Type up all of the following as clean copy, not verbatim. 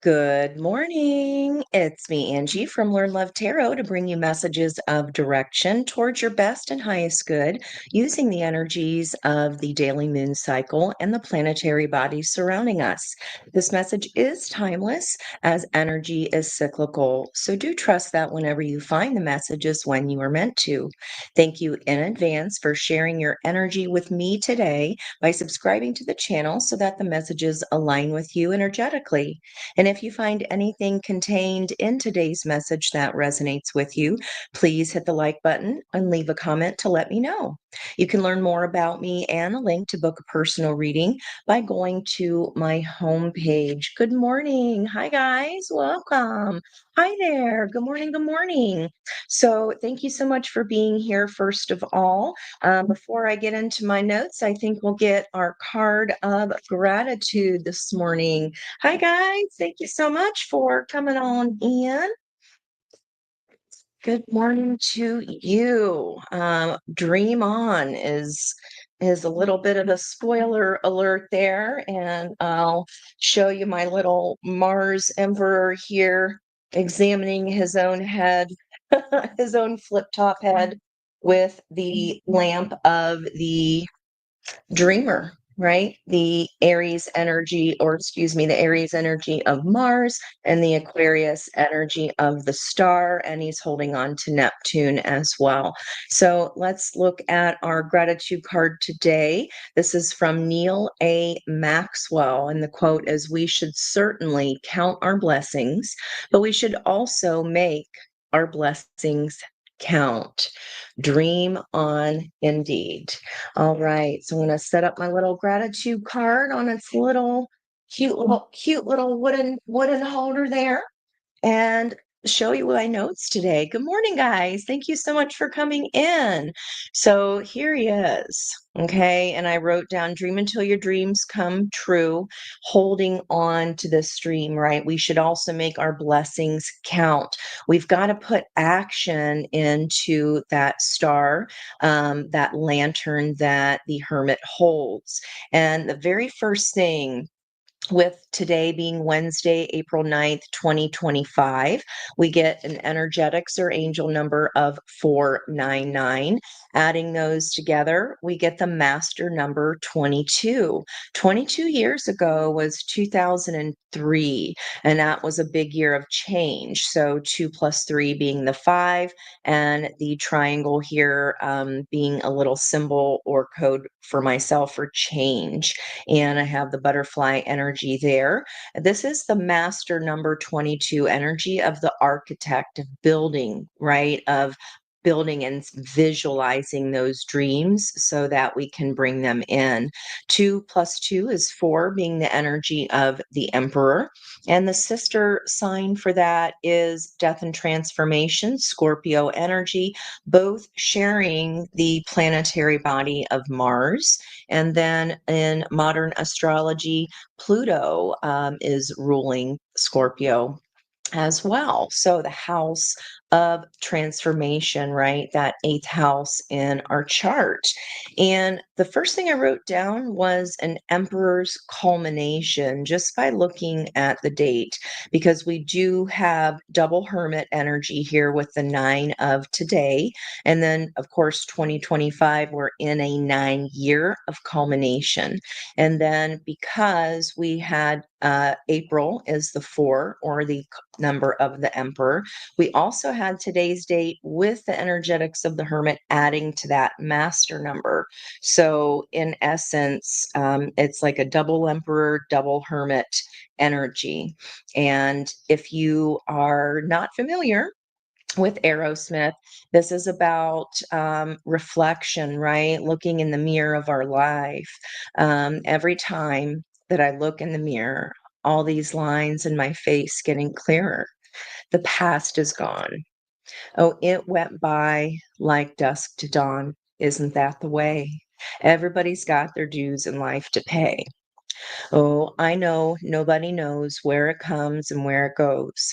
Good morning. It's me, Angie from Learn Love Tarot, to bring you messages of direction towards your best and highest good using the energies of the daily moon cycle and the planetary bodies surrounding us. This message is timeless as energy is cyclical. So do trust that whenever you find the messages when you are meant to. Thank you in advance for sharing your energy with me today by subscribing to the channel so that the messages align with you energetically. And if you find anything contained in today's message that resonates with you, please hit the like button and leave a comment to let me know. You can learn more about me and a link to book a personal reading by going to my homepage. Good morning. Hi, guys. Welcome. Hi there. Good morning. Good morning. So, thank you so much for being here, first of all. Before I get into my notes, I think we'll get our card of gratitude this morning. Hi, guys. Thank you so much for coming on in. Good morning to you. Dream On is a little bit of a spoiler alert there, and I'll show you my little Mars Emperor here examining his own head, his own flip-top head with the lamp of the dreamer, right? The Aries energy, or excuse me, the Aries energy of Mars and the Aquarius energy of the star. And he's holding on to Neptune as well. So let's look at our gratitude card today. This is from Neil A. Maxwell. And the quote is, "We should certainly count our blessings, but we should also make our blessings count." Dream on indeed. All right, so I'm going to set up my little gratitude card on its little cute little wooden holder there, and show you my notes today. Good morning, guys. Thank you so much for coming in. So here he is. Okay. And I wrote down, dream until your dreams come true, holding on to this dream, right? We should also make our blessings count. We've got to put action into that star, that lantern that the hermit holds. And the very first thing, with today being Wednesday, April 9th, 2025, we get an energetics or angel number of 499. Adding those together, we get the master number 22. 22 years ago was 2003, and that was a big year of change. So 2 plus 3 being the 5, and the triangle here being a little symbol or code for myself for change. And I have the butterfly energy there. This is the master number 22 energy of the architect of building, right? Of building and visualizing those dreams so that we can bring them in. 2 plus 2 is 4, being the energy of the emperor. And the sister sign for that is death and transformation, Scorpio energy, both sharing the planetary body of Mars. And then in modern astrology, Pluto is ruling Scorpio as well. So the house of transformation, right? That eighth house in our chart. And the first thing I wrote down was an emperor's culmination just by looking at the date, because we do have double hermit energy here with the 9 of today. And then, of course, 2025, we're in a 9-year of culmination. And then because we had April is the 4, or the number of the emperor, we also had today's date with the energetics of the hermit adding to that master number. So in essence, it's like a double emperor, double hermit energy. And if you are not familiar with Aerosmith, this is about reflection, right? Looking in the mirror of our life. Every time that I look in the mirror, all these lines in my face getting clearer. The past is gone. Oh, it went by like dusk to dawn. Isn't that the way? Everybody's got their dues in life to pay. Oh, I know nobody knows where it comes and where it goes.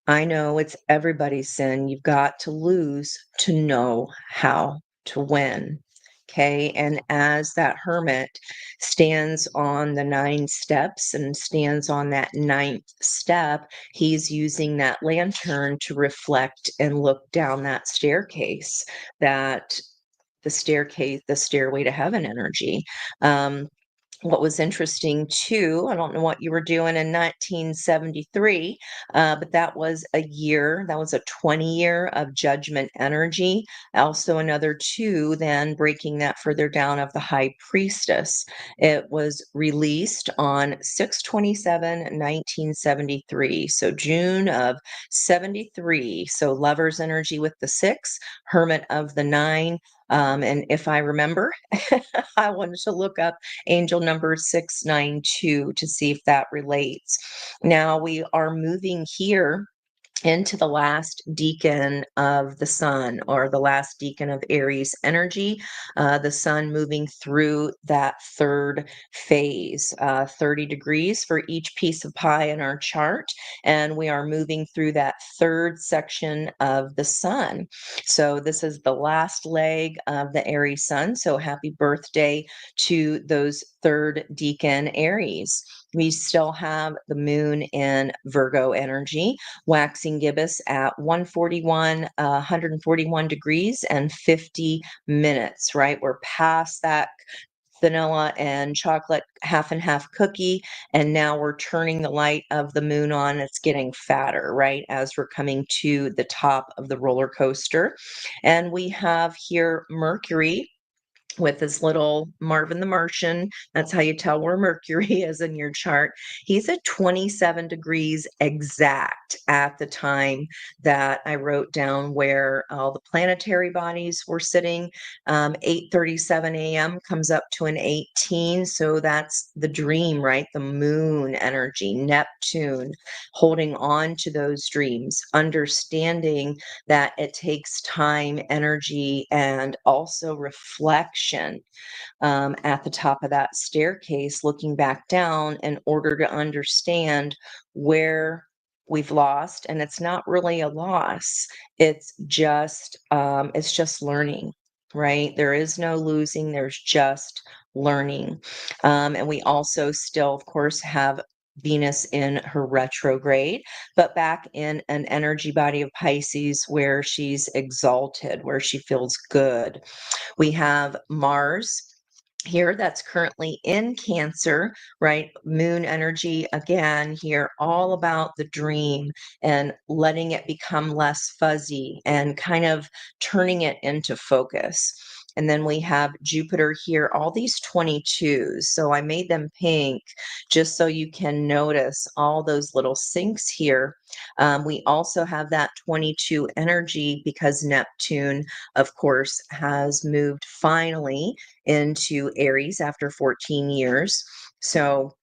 I know it's everybody's sin. You've got to lose to know how to win. Okay. And as that hermit stands on the 9 steps and stands on that ninth step, he's using that lantern to reflect and look down that staircase, that the staircase, the stairway to heaven energy. Um, what was interesting too, I don't know what you were doing in 1973, but that was a year, that was a 20-year of judgment energy. Also, another two, then breaking that further down, of the high priestess. It was released on 6/27/1973. So June of 73. So lover's energy with the six, hermit of the nine. And if I remember, I wanted to look up angel number 692 to see if that relates. Now we are moving here into the last decan of the sun, or the last decan of Aries energy, the sun moving through that third phase, 30 degrees for each piece of pie in our chart. And we are moving through that third section of the sun. So this is the last leg of the Aries sun. So happy birthday to those third decan Aries. We still have the moon in Virgo energy, waxing gibbous at 141 degrees and 50 minutes, right? We're past that vanilla and chocolate half and half cookie, and now we're turning the light of the moon on. It's getting fatter, right, as we're coming to the top of the roller coaster. And we have here Mercury with this little Marvin the Martian. That's how you tell where Mercury is in your chart. He's at 27 degrees exact at the time that I wrote down where all the planetary bodies were sitting. 8:37 a.m. comes up to an 18. So that's the dream, right? The moon energy, Neptune, holding on to those dreams, understanding that it takes time, energy, and also reflection, at the top of that staircase, looking back down in order to understand where we've lost. And it's not really a loss. It's just learning, right? There is no losing. There's just learning. And we also still, of course, have Venus in her retrograde, but back in an energy body of Pisces where she's exalted, where she feels good. We have Mars here that's currently in Cancer, right? Moon energy again here, all about the dream and letting it become less fuzzy and kind of turning it into focus. And then we have Jupiter here, all these 22s. So I made them pink just so you can notice all those little sinks here. We also have that 22 energy because Neptune, of course, has moved finally into Aries after 14 years. So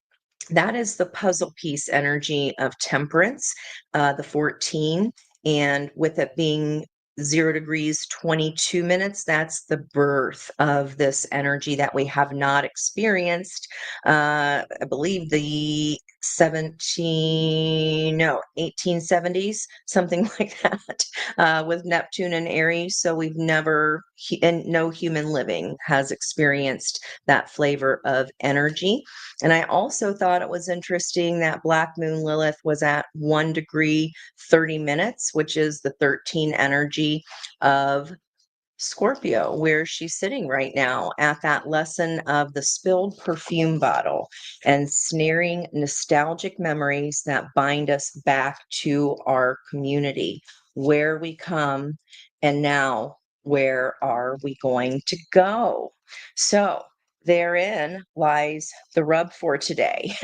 that is the puzzle piece energy of temperance, the 14. And with it being 0 degrees, 22 minutes, that's the birth of this energy that we have not experienced. I believe the 1870s, something like that, with Neptune and Aries. So we've never, and no human living has experienced that flavor of energy. And I also thought it was interesting that Black Moon Lilith was at 1 degree, 30 minutes, which is the 13 energy of Scorpio, where she's sitting right now at that lesson of the spilled perfume bottle and snaring nostalgic memories that bind us back to our community, where we come, and now where are we going to go? So, therein lies the rub for today.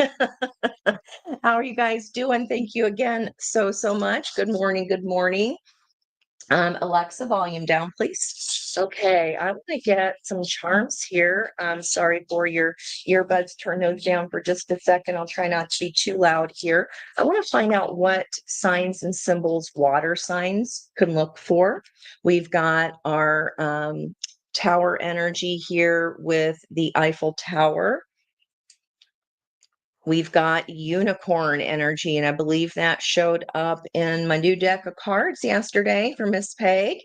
How are you guys doing? Thank you again so much. Good morning. Good morning. Alexa, volume down, please. Okay, I want to get some charms here. I'm sorry for your earbuds. Turn those down for just a second. I'll try not to be too loud here. I want to find out what signs and symbols water signs can look for. We've got our tower energy here with the Eiffel Tower. We've got unicorn energy, and I believe that showed up in my new deck of cards yesterday for Miss Peg.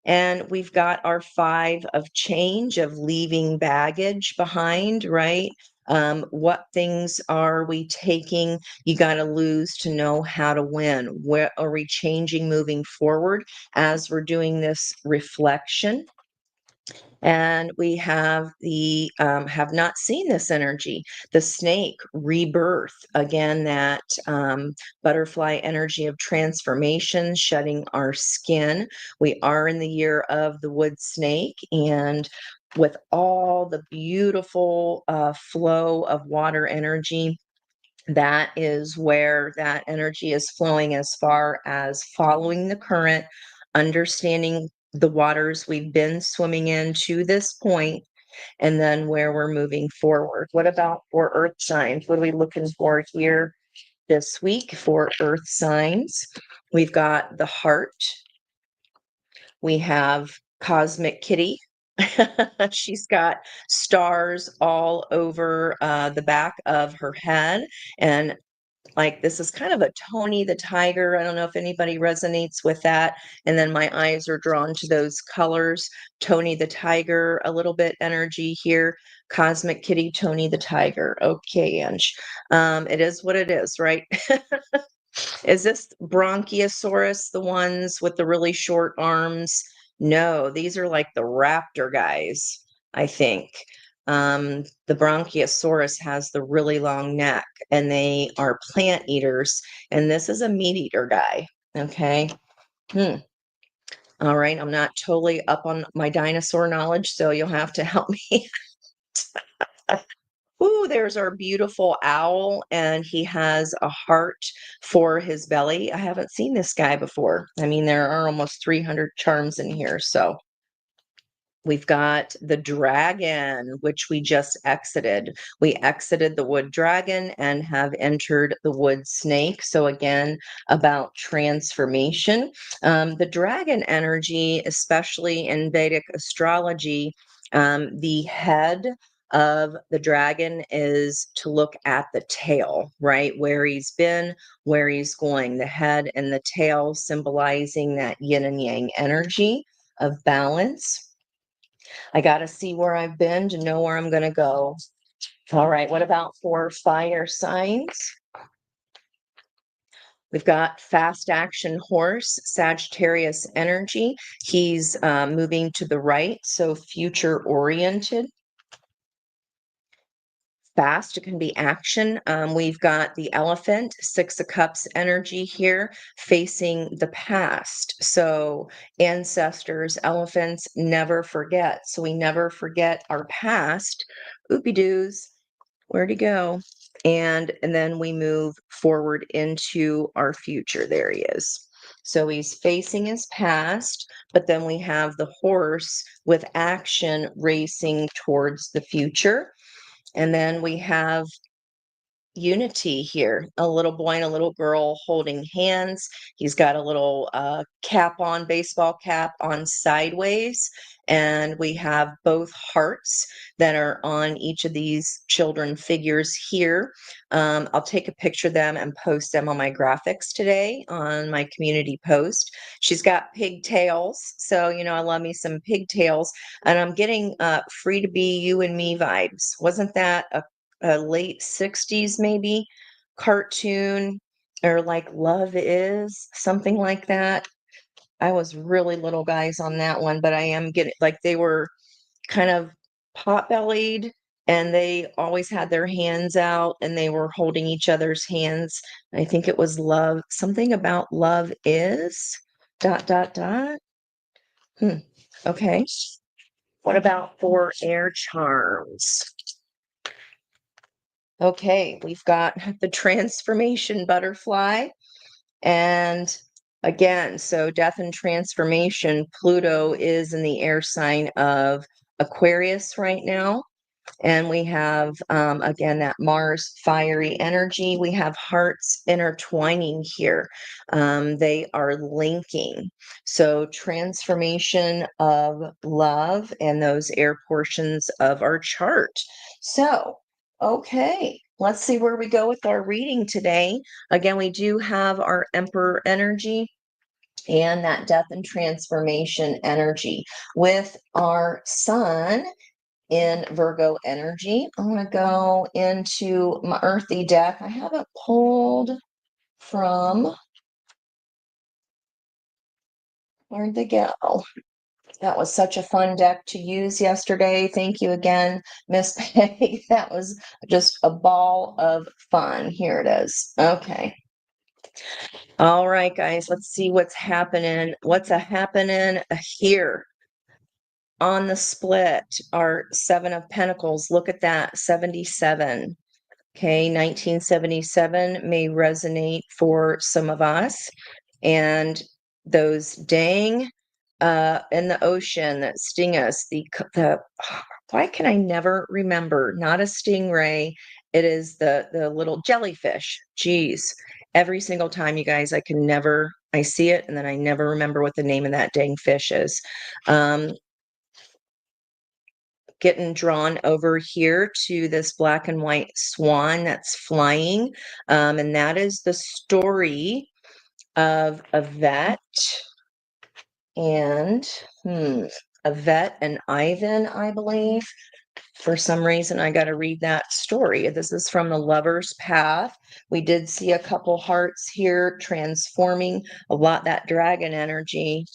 And we've got our 5 of change, of leaving baggage behind, right? What things are we taking? You got to lose to know how to win. Where are we changing moving forward as we're doing this reflection? And we have the have not seen this energy, the snake rebirth, again, that butterfly energy of transformation, shedding our skin. We are in the year of the wood snake, and with all the beautiful flow of water energy, that is where that energy is flowing, as far as following the current, understanding the waters we've been swimming in to this point, and then where we're moving forward. What about for earth signs? What are we looking for here this week for earth signs? We've got the heart. We have Cosmic Kitty. She's got stars all over the back of her head. And like, this is kind of a Tony the Tiger. I don't know if anybody resonates with that. And then my eyes are drawn to those colors. Tony the Tiger, a little bit energy here. Cosmic Kitty, Tony the Tiger. Okay, Ange. It is what it is, right? Is this Bronchiosaurus, the ones with the really short arms? No, these are like the raptor guys, I think. The Bronchiosaurus has the really long neck, and they are plant eaters, and this is a meat eater guy. Okay. Hmm. All right. I'm not totally up on my dinosaur knowledge, so you'll have to help me. Ooh, there's our beautiful owl, and he has a heart for his belly. I haven't seen this guy before. I mean, there are almost 300 charms in here, so we've got the dragon, which we just exited. We exited the wood dragon and have entered the wood snake. So, again, about transformation. The dragon energy, especially in Vedic astrology, the head of the dragon is to look at the tail, right? Where he's been, where he's going. The head and the tail symbolizing that yin and yang energy of balance. I got to see where I've been to know where I'm going to go. All right. What about for fire signs? We've got fast action horse, Sagittarius energy. He's moving to the right, so future oriented. Fast, it can be action. We've got the elephant, 6 of Cups energy here, facing the past. So ancestors, elephants never forget. So we never forget our past. Oopie doos, where'd he go? And then we move forward into our future. There he is. So he's facing his past, but then we have the horse with action racing towards the future. And then we have unity here, a little boy and a little girl holding hands. He's got a little cap on, baseball cap on sideways, and we have both hearts that are on each of these children figures here. I'll take a picture of them and post them on my graphics today on my community post. She's got pigtails, so I love me some pigtails, and I'm getting free to be you and me vibes. Wasn't that a late 60s maybe cartoon, or like Love Is, something like that? I was really little guys on that one, but I am getting, like, they were kind of pot-bellied, and they always had their hands out and they were holding each other's hands. I think it was love, something about love is dot dot dot. Okay. What about for air charms? Okay, we've got the transformation butterfly. And again, so death and transformation, Pluto is in the air sign of Aquarius right now. And we have, again, that Mars fiery energy. We have hearts intertwining here. They are linking. So, transformation of love and those air portions of our chart. So, okay, let's see where we go with our reading today. Again, we do have our Emperor energy. and that death and transformation energy. With our sun in Virgo energy, I'm going to go into my earthy deck. I have it pulled from, where'd they go? That was such a fun deck to use yesterday. Thank you again, Miss Peggy. That was just a ball of fun. Here it is. Okay. All right, guys, let's see what's happening. What's happening here on the split? Our Seven of Pentacles. Look at that, 77. Okay, 1977 may resonate for some of us. And those dang in the ocean that sting us, the why can I never remember? Not a stingray. It is the little jellyfish. Geez. Every single time, you guys, I see it and then I never remember what the name of that dang fish is. Getting drawn over here to this black and white swan that's flying. And that is the story of Yvette and Yvette and Ivan, I believe. For some reason, I got to read that story. This is from the Lover's Path. We did see a couple hearts here transforming a lot, that dragon energy.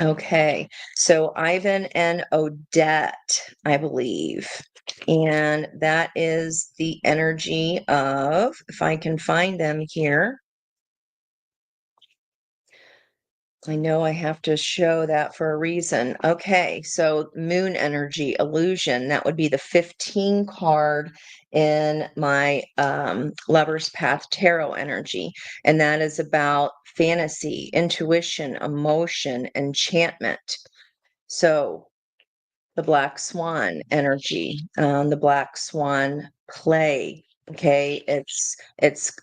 Okay, so Ivan and Odette, I believe. And that is the energy of, if I can find them here. I know I have to show that for a reason. Okay, so moon energy, illusion, that would be the 15 card in my Lover's Path tarot energy. And that is about fantasy, intuition, emotion, enchantment. So the black swan energy, the black swan play. Okay, it's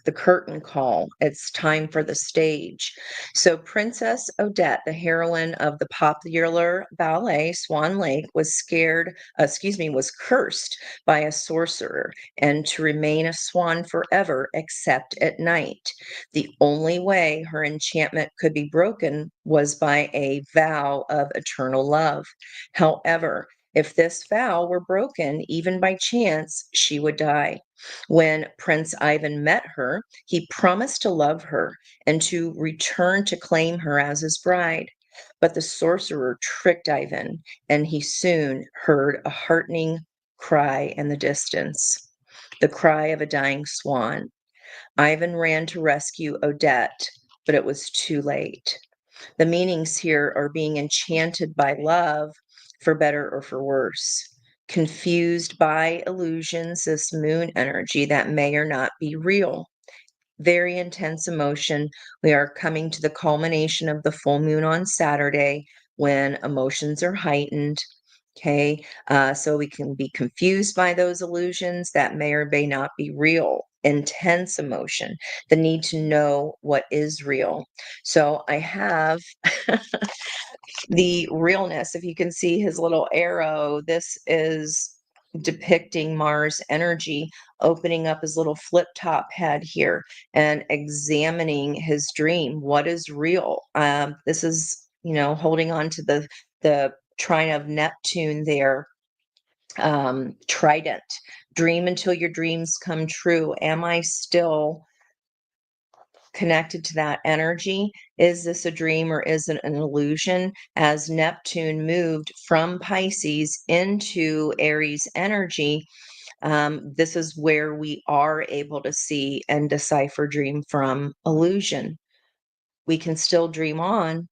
the curtain call. It's time for the stage. So Princess Odette, the heroine of the popular ballet Swan Lake, was cursed by a sorcerer and to remain a swan forever except at night. The only way her enchantment could be broken was by a vow of eternal love. However, if this vow were broken, even by chance, she would die. When Prince Ivan met her, he promised to love her and to return to claim her as his bride. But the sorcerer tricked Ivan, and he soon heard a heartening cry in the distance, the cry of a dying swan. Ivan ran to rescue Odette, but it was too late. The meanings here are being enchanted by love, for better or for worse, confused by illusions, this moon energy that may or not be real. Very intense emotion. We are coming to the culmination of the full moon on Saturday when emotions are heightened. Okay, so we can be confused by those illusions that may or may not be real. Intense emotion, the need to know what is real. So I have the realness. If you can see his little arrow, this is depicting Mars energy opening up his little flip top head here and examining his dream. What is real? This is, holding on to the trine of Neptune there. Trident. Dream until your dreams come true. Am I still connected to that energy? Is this a dream or is it an illusion? As Neptune moved from Pisces into Aries energy, this is where we are able to see and decipher dream from illusion. We can still dream on,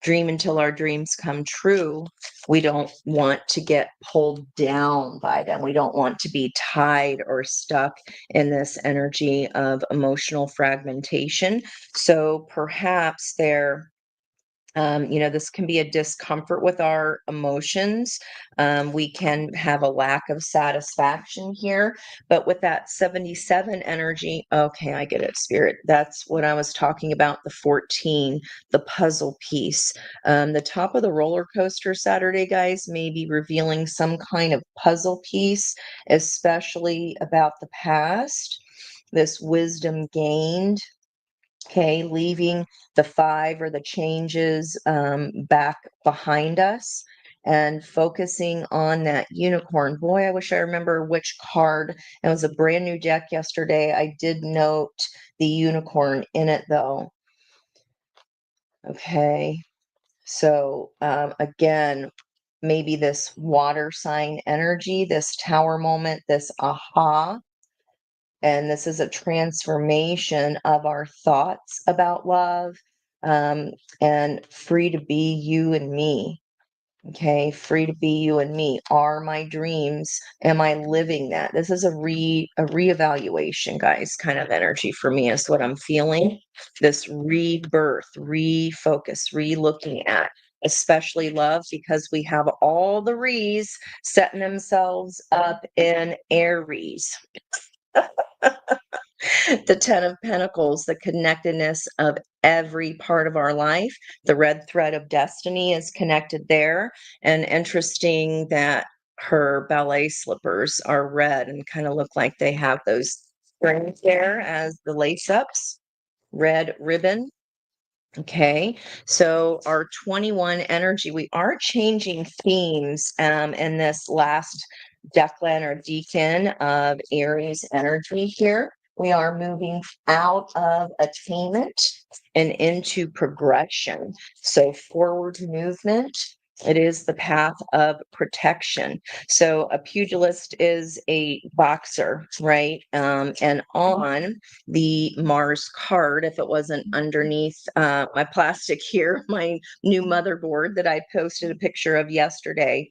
dream until our dreams come true. We don't want to get pulled down by them. We don't want to be tied or stuck in this energy of emotional fragmentation. So perhaps this can be a discomfort with our emotions. We can have a lack of satisfaction here. But with that 77 energy, okay, I get it, Spirit. That's what I was talking about, the 14, the puzzle piece. The top of the roller coaster Saturday, guys, may be revealing some kind of puzzle piece, especially about the past, this wisdom gained. Okay, leaving the 5 or the changes back behind us and focusing on that unicorn. Boy, I wish I remember which card. It was a brand new deck yesterday. I did note the unicorn in it though. Okay, so again, maybe this water sign energy, this tower moment, this aha. And this is a transformation of our thoughts about love, um, and free to be you and me. Okay, free to be you and me. Are my dreams? Am I living that? This is a reevaluation, guys, kind of energy for me is what I'm feeling. This rebirth, refocus, re-looking at, especially love, because we have all the re's setting themselves up in Aries. The 10 of Pentacles, the connectedness of every part of our life. The red thread of destiny is connected there. And interesting that her ballet slippers are red and kind of look like they have those strings there as the lace ups, red ribbon. Okay, so our 21 energy, we are changing themes in this last declan or decan of Aries energy here. We are moving out of attainment and into progression. So forward movement. It is the path of protection. So a pugilist is a boxer, right? And on the Mars card, if it wasn't underneath my plastic here, my new motherboard that I posted a picture of yesterday.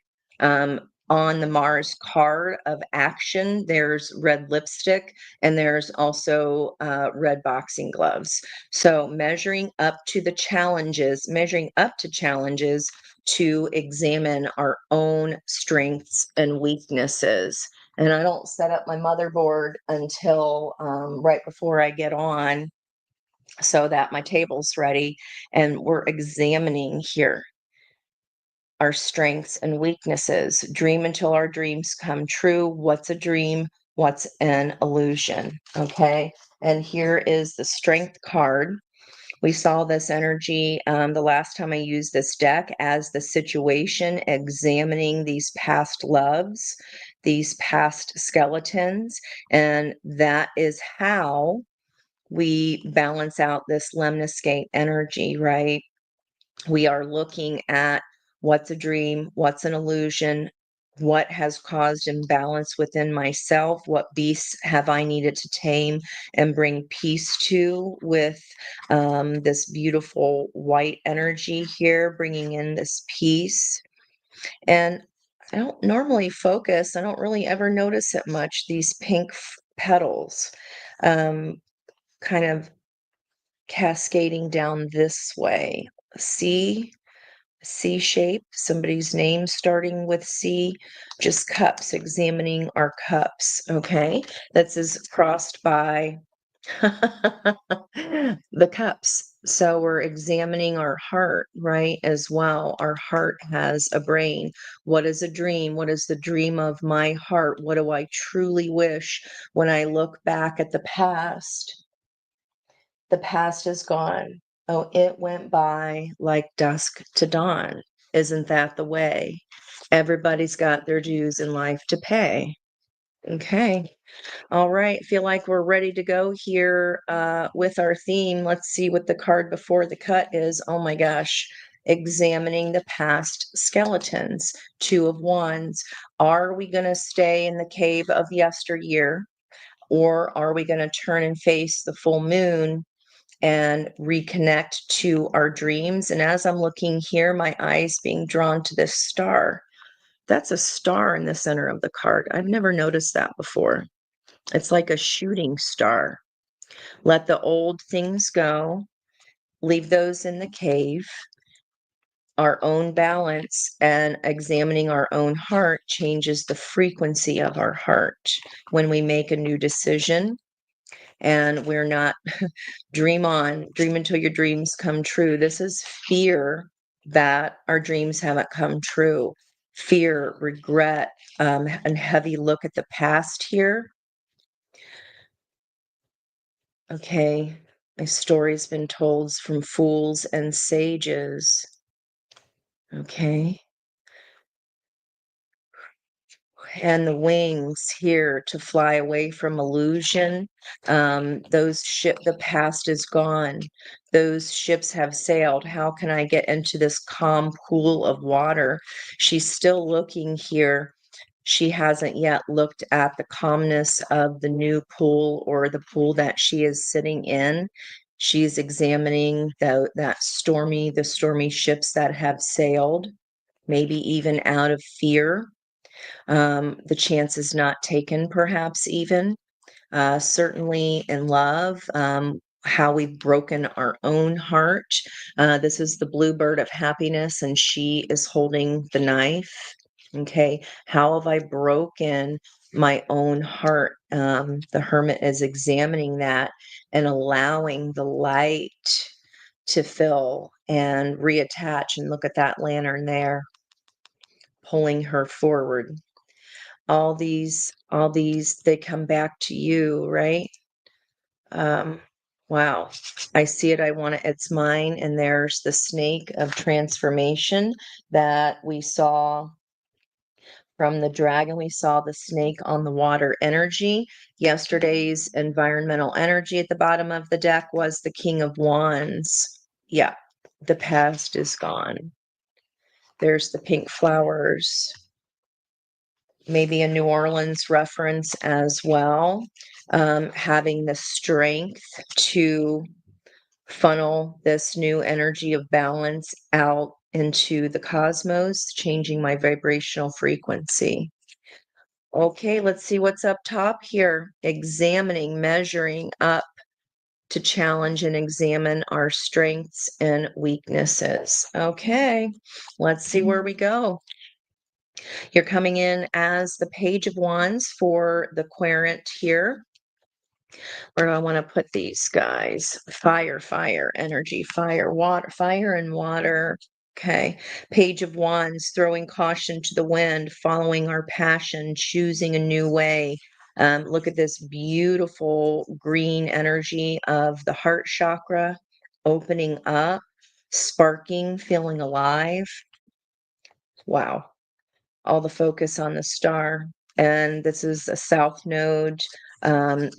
On the Mars card of action, there's red lipstick and there's also red boxing gloves. So measuring up to the challenges, measuring up to challenges to examine our own strengths and weaknesses. And I don't set up my motherboard until right before I get on so that my table's ready. And we're examining here our strengths and weaknesses. Dream until our dreams come true. What's a dream? What's an illusion? Okay. And here is the strength card. We saw this energy the last time I used this deck as the situation, examining these past loves, these past skeletons. And that is how we balance out this lemniscate energy, right? We are looking at what's a dream, what's an illusion, what has caused imbalance within myself, what beasts have I needed to tame and bring peace to with this beautiful white energy here, bringing in this peace. And I don't normally focus, I don't really ever notice it much, these pink petals kind of cascading down this way. See? C shape, somebody's name starting with C, just cups, examining our cups. Okay. That's is crossed by the cups. So we're examining our heart, right? As well. Our heart has a brain. What is a dream? What is the dream of my heart? What do I truly wish when I look back at the past? The past is gone. Oh, it went by like dusk to dawn. Isn't that the way? Everybody's got their dues in life to pay. Okay. All right. Feel like we're ready to go here with our theme. Let's see what the card before the cut is. Oh my gosh. Examining the past skeletons. 2 of Wands. Are we going to stay in the cave of yesteryear? Or are we going to turn and face the full moon and reconnect to our dreams? And as I'm looking here, my eyes being drawn to this star. That's a star in the center of the card. I've never noticed that before. It's like a shooting star. Let the old things go, leave those in the cave. Our own balance and examining our own heart changes the frequency of our heart. When we make a new decision, and we're not dream on, dream until your dreams come true. This is fear that our dreams haven't come true. Fear, regret, and heavy look at the past here. Okay. My story's been told from fools and sages. Okay. And the wings here to fly away from illusion. The past is gone. Those ships have sailed. How can I get into this calm pool of water? She's still looking here. She hasn't yet looked at the calmness of the new pool or the pool that she is sitting in. She's examining the stormy ships that have sailed, maybe even out of fear. The chance is not taken, perhaps even. Certainly in love, how we've broken our own heart. This is the bluebird of happiness, and she is holding the knife. Okay, how have I broken my own heart? The hermit is examining that and allowing the light to fill and reattach. And look at that lantern there, pulling her forward. All these they come back to you, right? um wow, I see it, I want it, it's mine. And there's the snake of transformation that we saw from the dragon. We saw the snake on the water energy. Yesterday's environmental energy at the bottom of the deck was the king of wands. Yeah, the past is gone. There's the pink flowers, maybe a New Orleans reference as well. Having the strength to funnel this new energy of balance out into the cosmos, changing my vibrational frequency. Okay, let's see what's up top here. Examining, measuring up to challenge and examine our strengths and weaknesses. Okay, let's see where we go. You're coming in as the Page of Wands for the querent here. Where do I want to put these guys? Fire, fire, energy, fire, water, fire and water. Okay. Page of Wands, throwing caution to the wind, following our passion, choosing a new way. Look at this beautiful green energy of the heart chakra, opening up, sparking, feeling alive. Wow, all the focus on the star. And this is a south node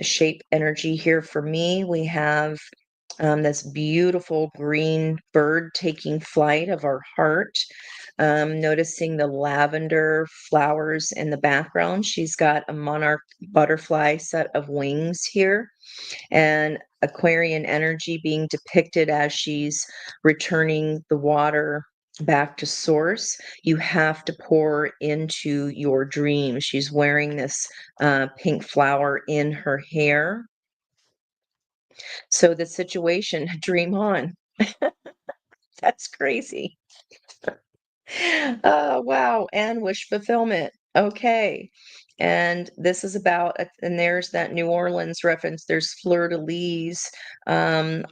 shape energy here for me. We have this beautiful green bird taking flight of our heart. Noticing the lavender flowers in the background. She's got a monarch butterfly set of wings here, and Aquarian energy being depicted as she's returning the water back to source. You have to pour into your dream. She's wearing this pink flower in her hair. So the situation, dream on. That's crazy. Oh, wow. And wish fulfillment. Okay. And this is about, and there's that New Orleans reference. There's fleur de lis on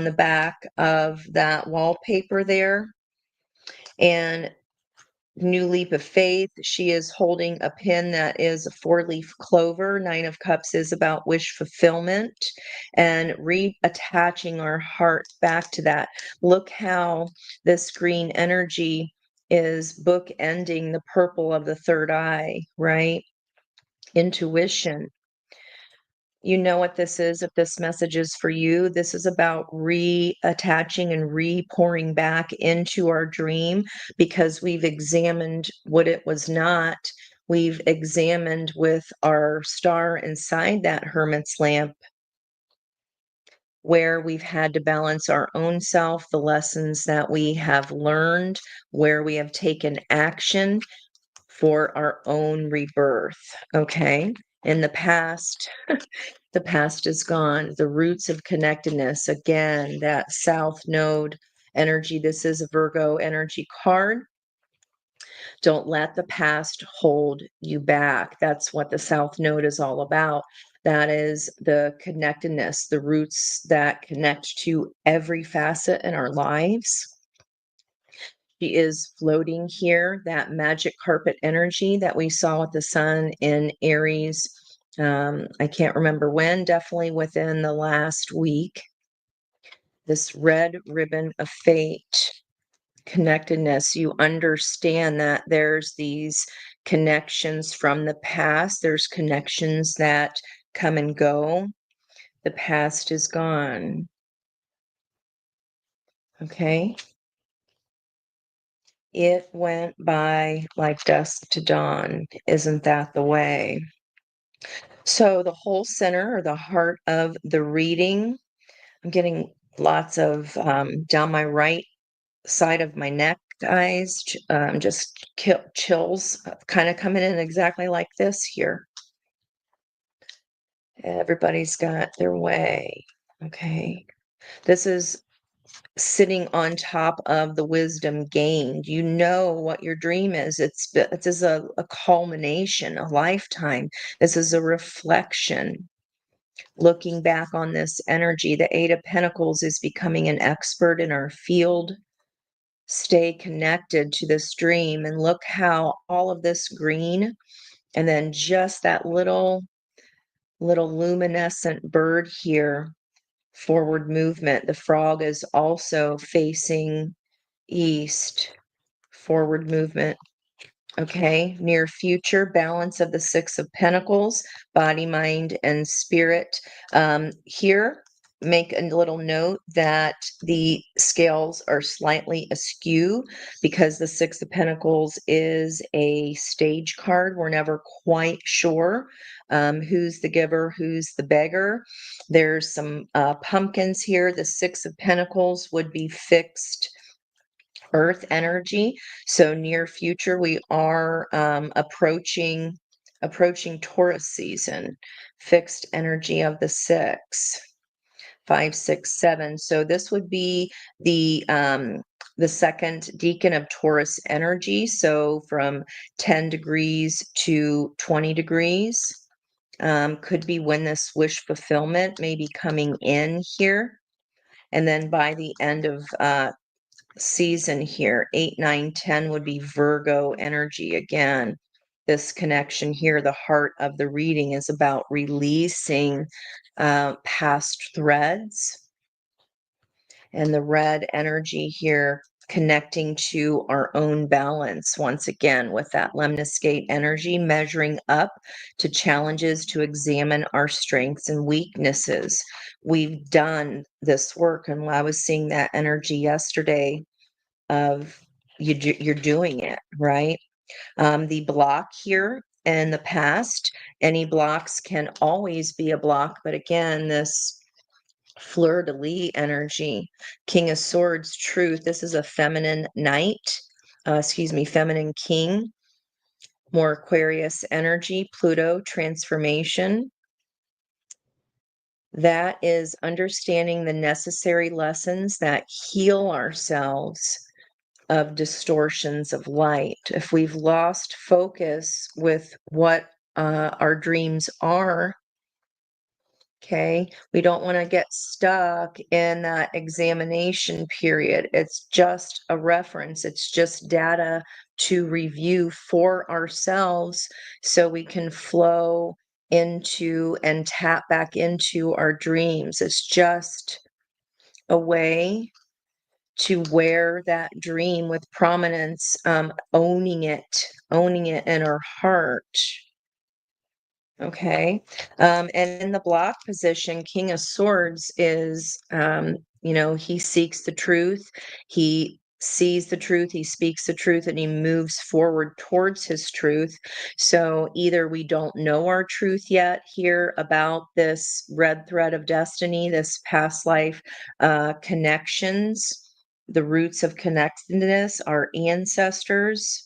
the back of that wallpaper there. And new leap of faith. She is holding a pin that is a 4-leaf clover. Nine of Cups is about wish fulfillment and reattaching our heart back to that. Look how this green energy is bookending the purple of the third eye, right? Intuition. You know what this is. If this message is for you, this is about reattaching and re-pouring back into our dream, because we've examined what it was not. We've examined with our star inside that hermit's lamp, where we've had to balance our own self, the lessons that we have learned, where we have taken action for our own rebirth. Okay. In the past, the past is gone. The roots of connectedness, again, that south node energy. This is a Virgo energy card. Don't let the past hold you back. That's what the south node is all about. That is the connectedness, the roots that connect to every facet in our lives. She is floating here, that magic carpet energy that we saw with the sun in Aries. I can't remember when, definitely within the last week. this red ribbon of fate, connectedness. You understand that there's these connections from the past, there's connections that come and go. The past is gone. Okay. It went by like dusk to dawn. Isn't that the way? So, the whole center or the heart of the reading, I'm getting lots of down my right side of my neck, guys, just chills kind of coming in exactly like this here. Everybody's got their way. Okay. This is sitting on top of the wisdom gained. You know what your dream is. It is a culmination, a lifetime. This is a reflection. Looking back on this energy, the Eight of Pentacles is becoming an expert in our field. Stay connected to this dream and look how all of this green and then just that little luminescent bird here, forward movement. The frog is also facing east, forward movement. Okay, near future, balance of the Six of Pentacles, body, mind, and spirit. Here, make a little note that the scales are slightly askew because the Six of Pentacles is a stage card. We're never quite sure who's the giver, who's the beggar. There's some pumpkins here. The Six of Pentacles would be fixed earth energy. So near future, we are approaching Taurus season, fixed energy of the six, 5, 6, 7. So this would be the second decan of Taurus energy. So from 10 degrees to 20 degrees. Could be when this wish fulfillment may be coming in here. And then by the end of season here, 8, 9, 10 would be Virgo energy again. This connection here, the heart of the reading is about releasing past threads. And the red energy here connecting to our own balance once again with that lemniscate energy, measuring up to challenges to examine our strengths and weaknesses. We've done this work, and I was seeing that energy yesterday of you're doing it right. The block here in the past, any blocks can always be a block, but again, this fleur-de-lis energy, King of Swords, truth. This is a feminine knight, feminine king, more Aquarius energy, Pluto, transformation. That is understanding the necessary lessons that heal ourselves of distortions of light. If we've lost focus with what our dreams are, okay, we don't want to get stuck in that examination period. It's just a reference, it's just data to review for ourselves so we can flow into and tap back into our dreams. It's just a way to wear that dream with prominence, owning it in our heart. Okay. And in the block position, King of Swords is, he seeks the truth. He sees the truth. He speaks the truth and he moves forward towards his truth. So either we don't know our truth yet here about this red thread of destiny, this past life connections, the roots of connectedness, our ancestors.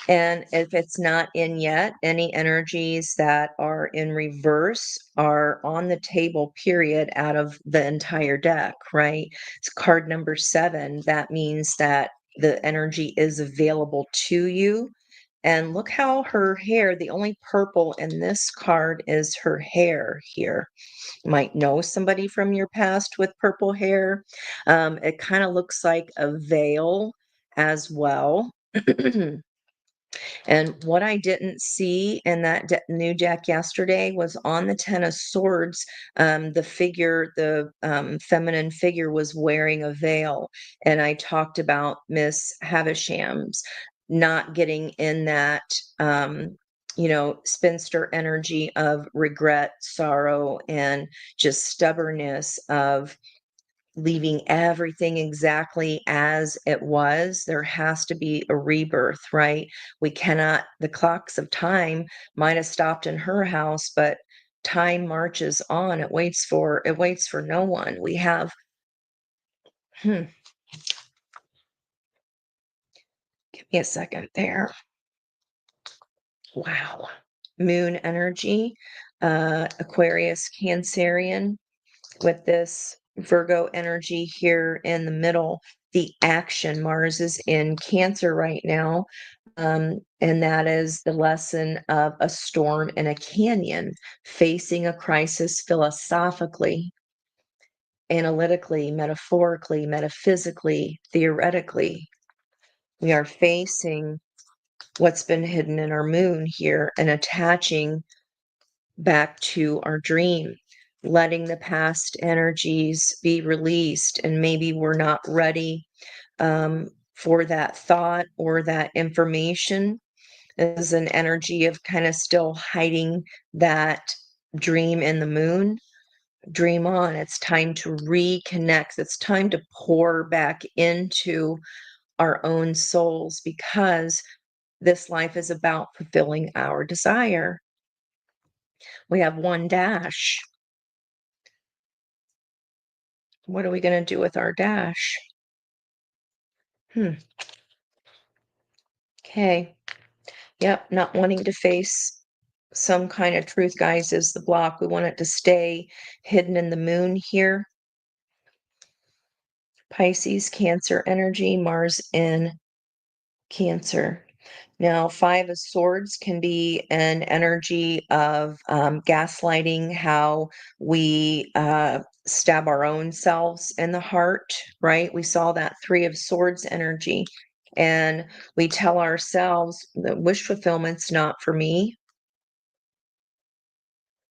And if it's not in yet, any energies that are in reverse are on the table, period, out of the entire deck, right? It's card number 7. That means that the energy is available to you. And look how her hair, the only purple in this card is her hair here. You might know somebody from your past with purple hair. It kind of looks like a veil as well. And what I didn't see in that new deck yesterday was on the Ten of Swords, the feminine figure was wearing a veil. And I talked about Miss Havisham's not getting in that, spinster energy of regret, sorrow, and just stubbornness of leaving everything exactly as it was. There has to be a rebirth, right? We cannot, the clocks of time might have stopped in her house, but time marches on. It waits for no one. We have, give me a second there. Wow. Moon energy, Aquarius, Cancerian, with this Virgo energy here in the middle, the action. Mars is in Cancer right now. And that is the lesson of a storm in a canyon, facing a crisis philosophically, analytically, metaphorically, metaphysically, theoretically. We are facing what's been hidden in our moon here and attaching back to our dream, letting the past energies be released. And maybe we're not ready for that thought or that information. Is an energy of kind of still hiding that dream in the moon. Dream on. It's time to reconnect. It's time to pour back into our own souls, because this life is about fulfilling our desire. We have one dash. What are we going to do with our dash? Okay. Yep, not wanting to face some kind of truth, guys, is the block. We want it to stay hidden in the moon here. Pisces, Cancer energy, Mars in Cancer. Now, Five of Swords can be an energy of gaslighting, how we stab our own selves in the heart, right? We saw that Three of Swords energy. And we tell ourselves that wish fulfillment's not for me.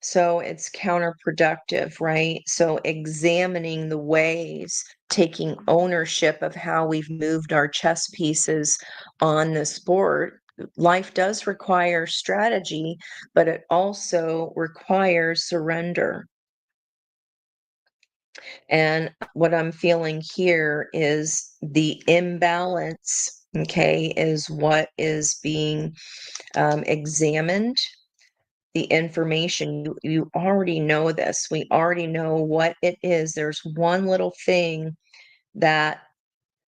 So it's counterproductive, right? So examining the ways, taking ownership of how we've moved our chess pieces on this board. Life does require strategy, but it also requires surrender. And what I'm feeling here is the imbalance, okay, is what is being examined. The information, you already know this. We already know what it is. There's one little thing that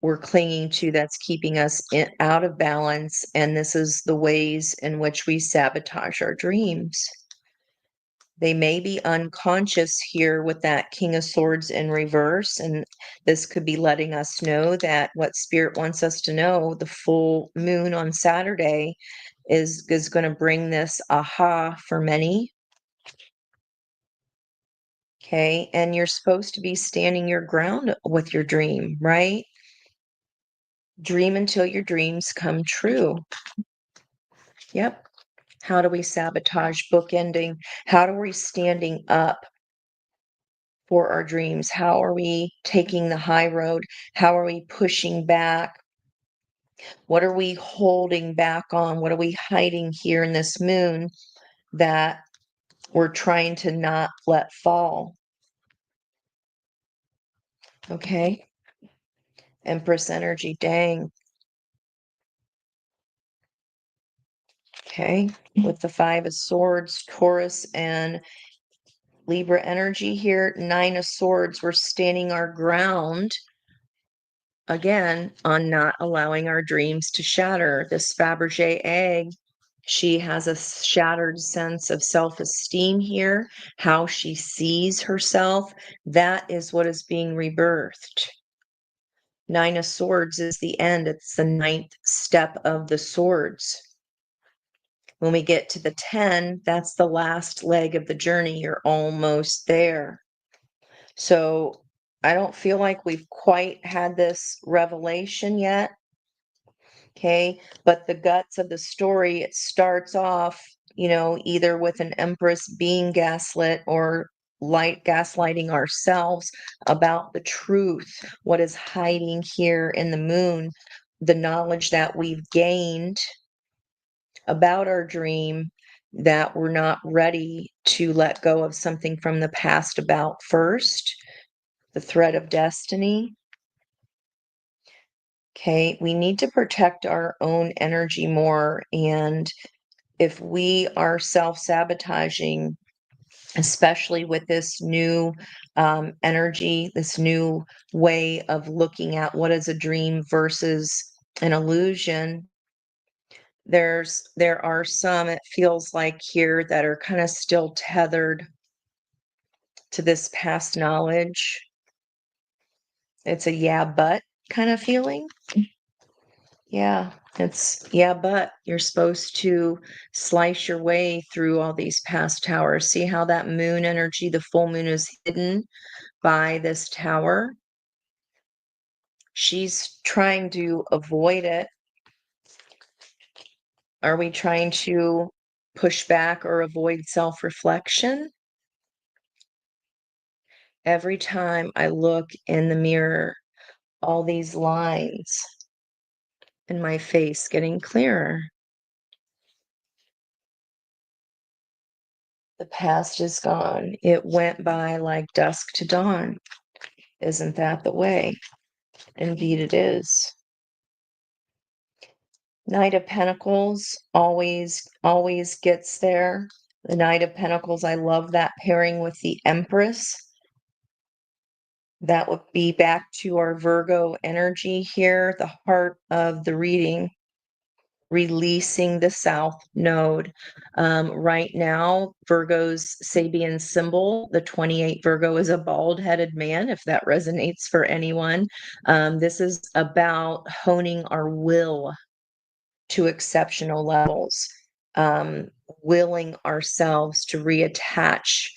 we're clinging to that's keeping us out of balance, and this is the ways in which we sabotage our dreams. They may be unconscious here with that King of Swords in reverse, and this could be letting us know that what Spirit wants us to know, the full moon on Saturday is going to bring this aha for many. Okay, and you're supposed to be standing your ground with your dream, right? Dream until your dreams come true. Yep. How do we sabotage bookending? How are we standing up for our dreams? How are we taking the high road? How are we pushing back? What are we holding back on? What are we hiding here in this moon that we're trying to not let fall? Okay. Empress energy, dang. Okay. With the Five of Swords, Taurus, and Libra energy here, Nine of Swords, we're standing our ground again on not allowing our dreams to shatter. This Fabergé egg, she has a shattered sense of self-esteem here, how she sees herself. That is what is being rebirthed. Nine of Swords is the end. It's the ninth step of the swords. When we get to the 10, that's the last leg of the journey. You're almost there. So I don't feel like we've quite had this revelation yet. Okay. But the guts of the story, it starts off, either with an empress being gaslit or gaslighting ourselves about the truth, what is hiding here in the moon, the knowledge that we've gained about our dream that we're not ready to let go of something from the past about first, the thread of destiny. Okay, we need to protect our own energy more. And if we are self sabotaging, especially with this new energy, this new way of looking at what is a dream versus an illusion, there are some, it feels like here, that are kind of still tethered to this past knowledge. It's a yeah, but kind of feeling. Yeah, yeah, but you're supposed to slice your way through all these past towers. See how that moon energy, the full moon, is hidden by this tower? She's trying to avoid it. Are we trying to push back or avoid self-reflection? Every time I look in the mirror, all these lines in my face getting clearer. The past is gone. It went by like dusk to dawn. Isn't that the way? Indeed it is. Knight of Pentacles always gets there. The Knight of Pentacles, I love that pairing with the Empress. That would be back to our Virgo energy here, the heart of the reading, releasing the South Node. Right now, Virgo's Sabian symbol, the 28 Virgo, is a bald-headed man, if that resonates for anyone. This is about honing our will to exceptional levels, um, willing ourselves to reattach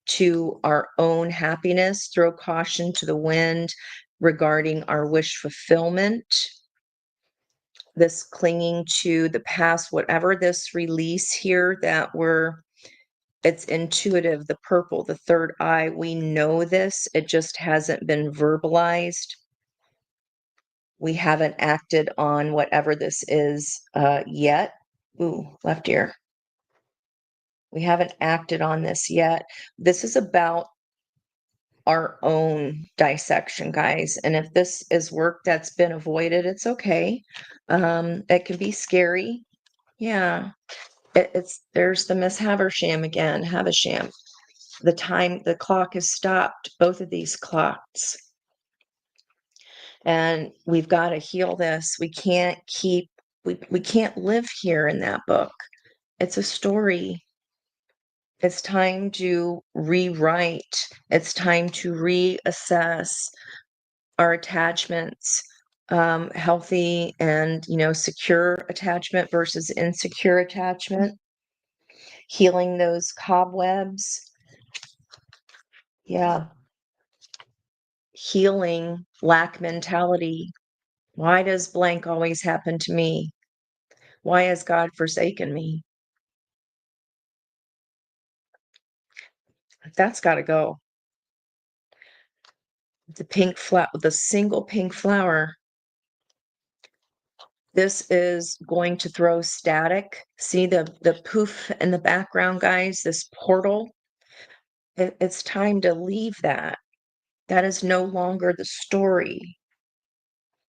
to our own happiness, throw caution to the wind regarding our wish fulfillment, this clinging to the past, whatever this release here that it's intuitive, the purple, the third eye, we know this, it just hasn't been verbalized. We haven't acted on whatever this is yet. Ooh, left ear. We haven't acted on this yet. This is about our own dissection, guys. And if this is work that's been avoided, it's okay. It can be scary. Yeah. It's there's the Miss Haversham again, Havisham. The clock has stopped, both of these clocks. And we've got to heal this. We can't live here in that book. It's a story. It's time to rewrite. It's time to reassess our attachments, healthy and, secure attachment versus insecure attachment, healing those cobwebs. Yeah. Healing lack mentality. Why does blank always happen to me? Why has God forsaken me? That's got to go. The single pink flower. This is going to throw static. See the poof in the background, guys, this portal. It's time to leave that. That is no longer the story.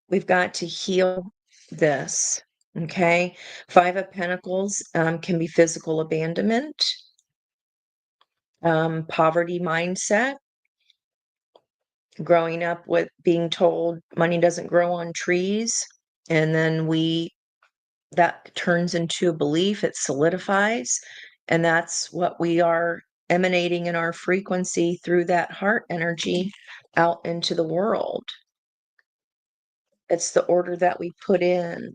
We've got to heal this. Okay. Five of Pentacles can be physical abandonment, poverty mindset, growing up with being told money doesn't grow on trees. And then that turns into a belief, it solidifies. And that's what we are emanating in our frequency through that heart energy out into the world. It's the order that we put in.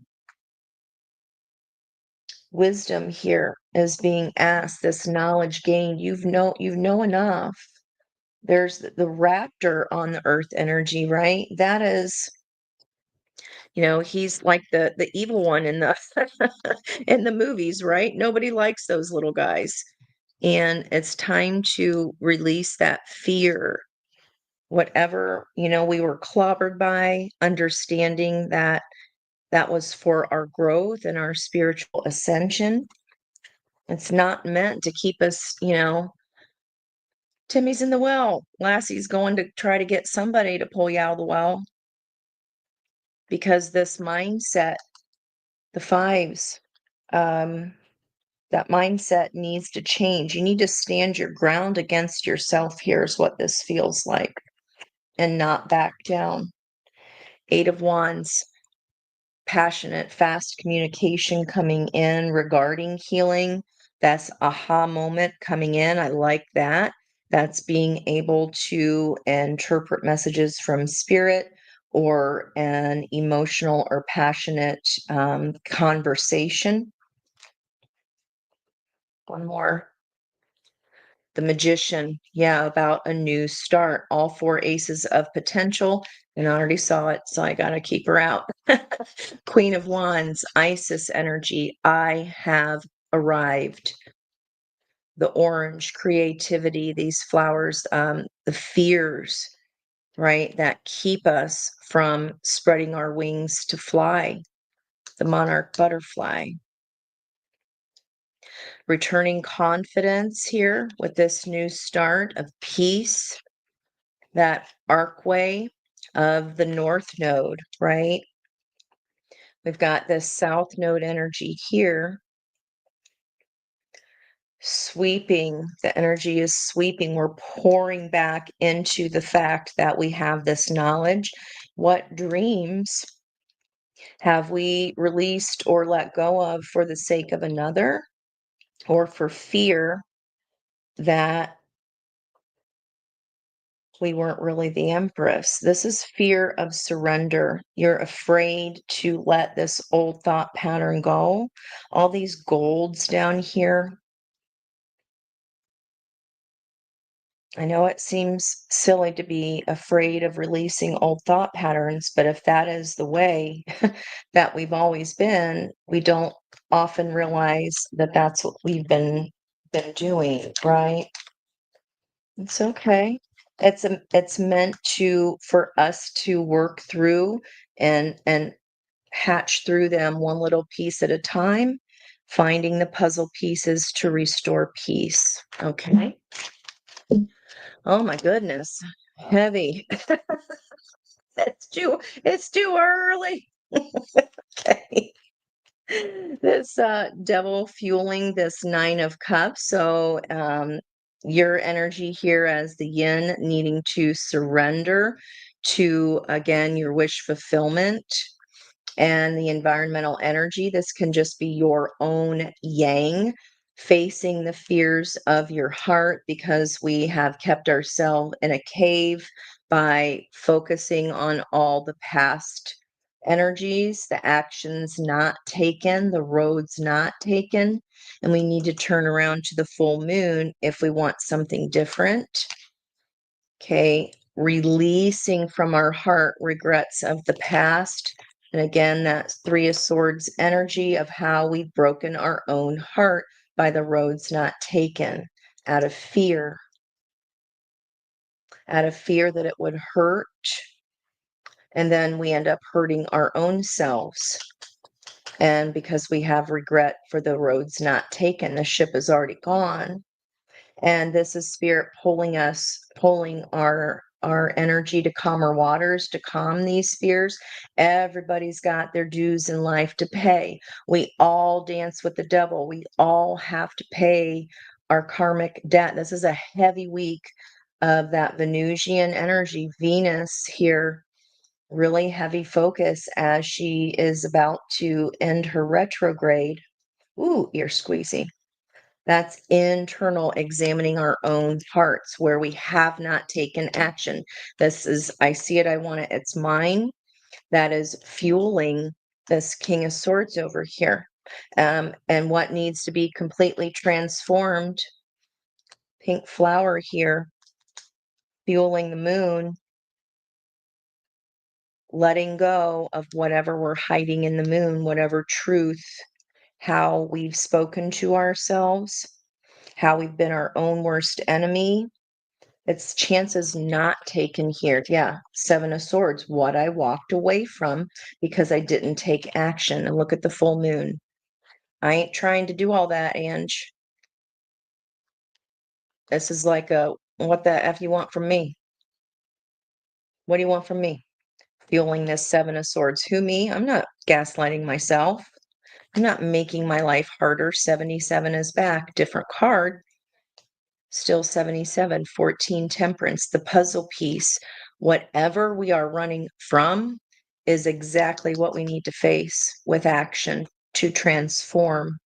Wisdom here is being asked, this knowledge gained. You know enough. There's the raptor on the earth energy, right? That is He's like the evil one in the in the movies, right? Nobody likes those little guys. And it's time to release that fear. Whatever, we were clobbered by, understanding that that was for our growth and our spiritual ascension. It's not meant to keep us, Timmy's in the well. Lassie's going to try to get somebody to pull you out of the well because this mindset, the fives, um, that mindset needs to change. You need to stand your ground against yourself. Here's what this feels like, and not back down. Eight of Wands, passionate, fast communication coming in regarding healing. That's aha moment coming in. I like that. That's being able to interpret messages from spirit or an emotional or passionate conversation. One more. The Magician, yeah, about a new start. All four aces of potential, and I already saw it, so I gotta keep her out. Queen of Wands, Isis energy. I have arrived. The orange, creativity, these flowers, the fears, right, that keep us from spreading our wings to fly. The monarch butterfly. Returning confidence here with this new start of peace, that arcway of the north node, right? We've got this south node energy here sweeping. The energy is sweeping. We're pouring back into the fact that we have this knowledge. What dreams have we released or let go of for the sake of another, or for fear that we weren't really the empress? This is fear of surrender. You're afraid to let this old thought pattern go. All these golds down here. I know it seems silly to be afraid of releasing old thought patterns, but if that is the way that we've always been, we don't often realize that that's what we've been doing, right? It's okay. It's meant to for us to work through and hatch through them one little piece at a time, finding the puzzle pieces to restore peace. Okay. Oh my goodness. Heavy. It's too early. Okay. This devil fueling this nine of cups. So your energy here as the yin needing to surrender to, again, your wish fulfillment and the environmental energy. This can just be your own yang, facing the fears of your heart, because we have kept ourselves in a cave by focusing on all the past energies, the actions not taken, the roads not taken. And we need to turn around to the full moon if we want something different. Okay, releasing from our heart regrets of the past. And again, that's Three of Swords energy of how we've broken our own heart by the roads not taken, out of fear, that it would hurt. And then we end up hurting our own selves. And because we have regret for the roads not taken, the ship is already gone. And this is spirit pulling our energy to calmer waters, to calm these fears. Everybody's got their dues in life to pay. We all dance with the devil. We all have to pay our karmic debt. This is a heavy week of that Venusian energy. Venus here, really heavy focus as she is about to end her retrograde. Ooh, ear squeezy. That's internal, examining our own hearts where we have not taken action. This is, I see it, I want it, it's mine. That is fueling this King of Swords over here. And what needs to be completely transformed, pink flower here, fueling the moon, letting go of whatever we're hiding in the moon, whatever truth, how we've spoken to ourselves, how we've been our own worst enemy. It's chances not taken here. Yeah, Seven of Swords, what I walked away from because I didn't take action. And look at the full moon. I ain't trying to do all that, Ange. This is like a, what the F you want from me? What do you want from me? Fueling this Seven of Swords. Who, me? I'm not gaslighting myself. I'm not making my life harder. 77 is back. Different card. Still 77. 14 Temperance. The puzzle piece. Whatever we are running from is exactly what we need to face with action to transform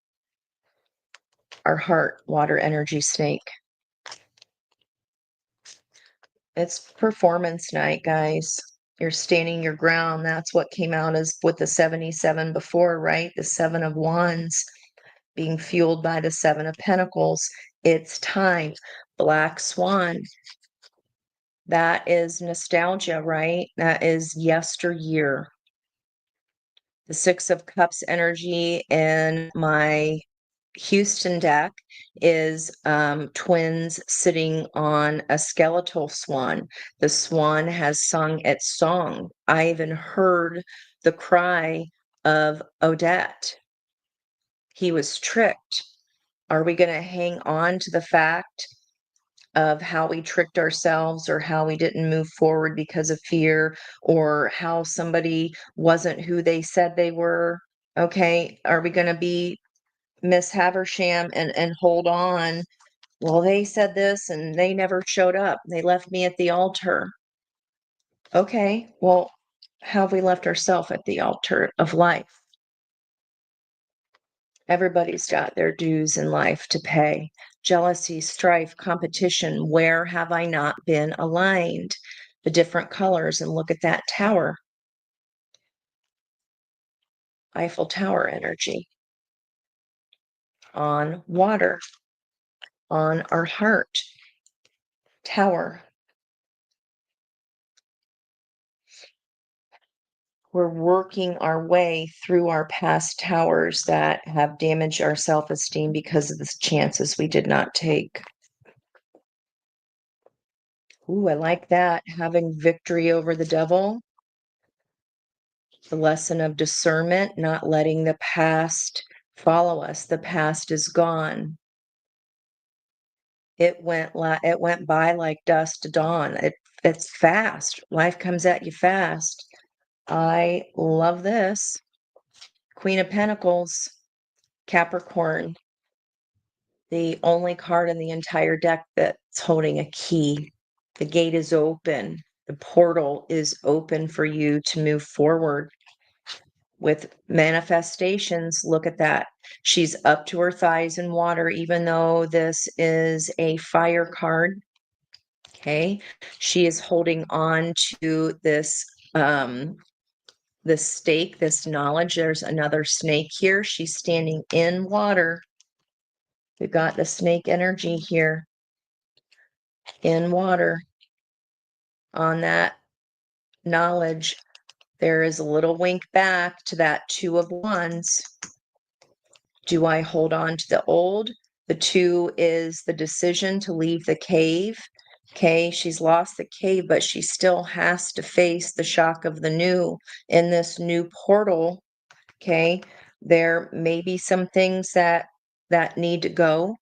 our heart. Water energy snake. It's performance night, guys. You're standing your ground. That's what came out as with the 77 before, right? The Seven of Wands being fueled by the Seven of Pentacles. It's time. Black Swan. That is nostalgia, right? That is yesteryear. The Six of Cups energy in my Houston deck is twins sitting on a skeletal swan. The swan has sung its song. I even heard the cry of Odette. He was tricked. Are we going to hang on to the fact of how we tricked ourselves or how we didn't move forward because of fear or how somebody wasn't who they said they were? Okay. Are we going to be Miss Haversham and hold on? Well, they said this and they never showed up. They left me at the altar. Okay. Well, how have we left ourselves at the altar of life? Everybody's got their dues in life to pay. Jealousy, strife, competition. Where have I not been aligned? The different colors, and look at that tower. Eiffel Tower energy on water, on our heart. Tower. We're working our way through our past towers that have damaged our self-esteem because of the chances we did not take. Ooh, I like that. Having victory over the devil. The lesson of discernment, not letting the past follow us. The past is gone. It went by like dust to dawn. It's fast. Life comes at you fast. I love this. Queen of Pentacles, Capricorn. The only card in the entire deck that's holding a key. The gate is open. The portal is open for you to move forward with manifestations. Look at that. She's up to her thighs in water, even though this is a fire card. Okay. She is holding on to this stake, this knowledge. There's another snake here. She's standing in water. We've got the snake energy here in water. On that knowledge, there is a little wink back to that Two of Wands. Do I hold on to the old? The two is the decision to leave the cave. Okay, she's lost the cave, but she still has to face the shock of the new in this new portal. Okay, there may be some things that need to go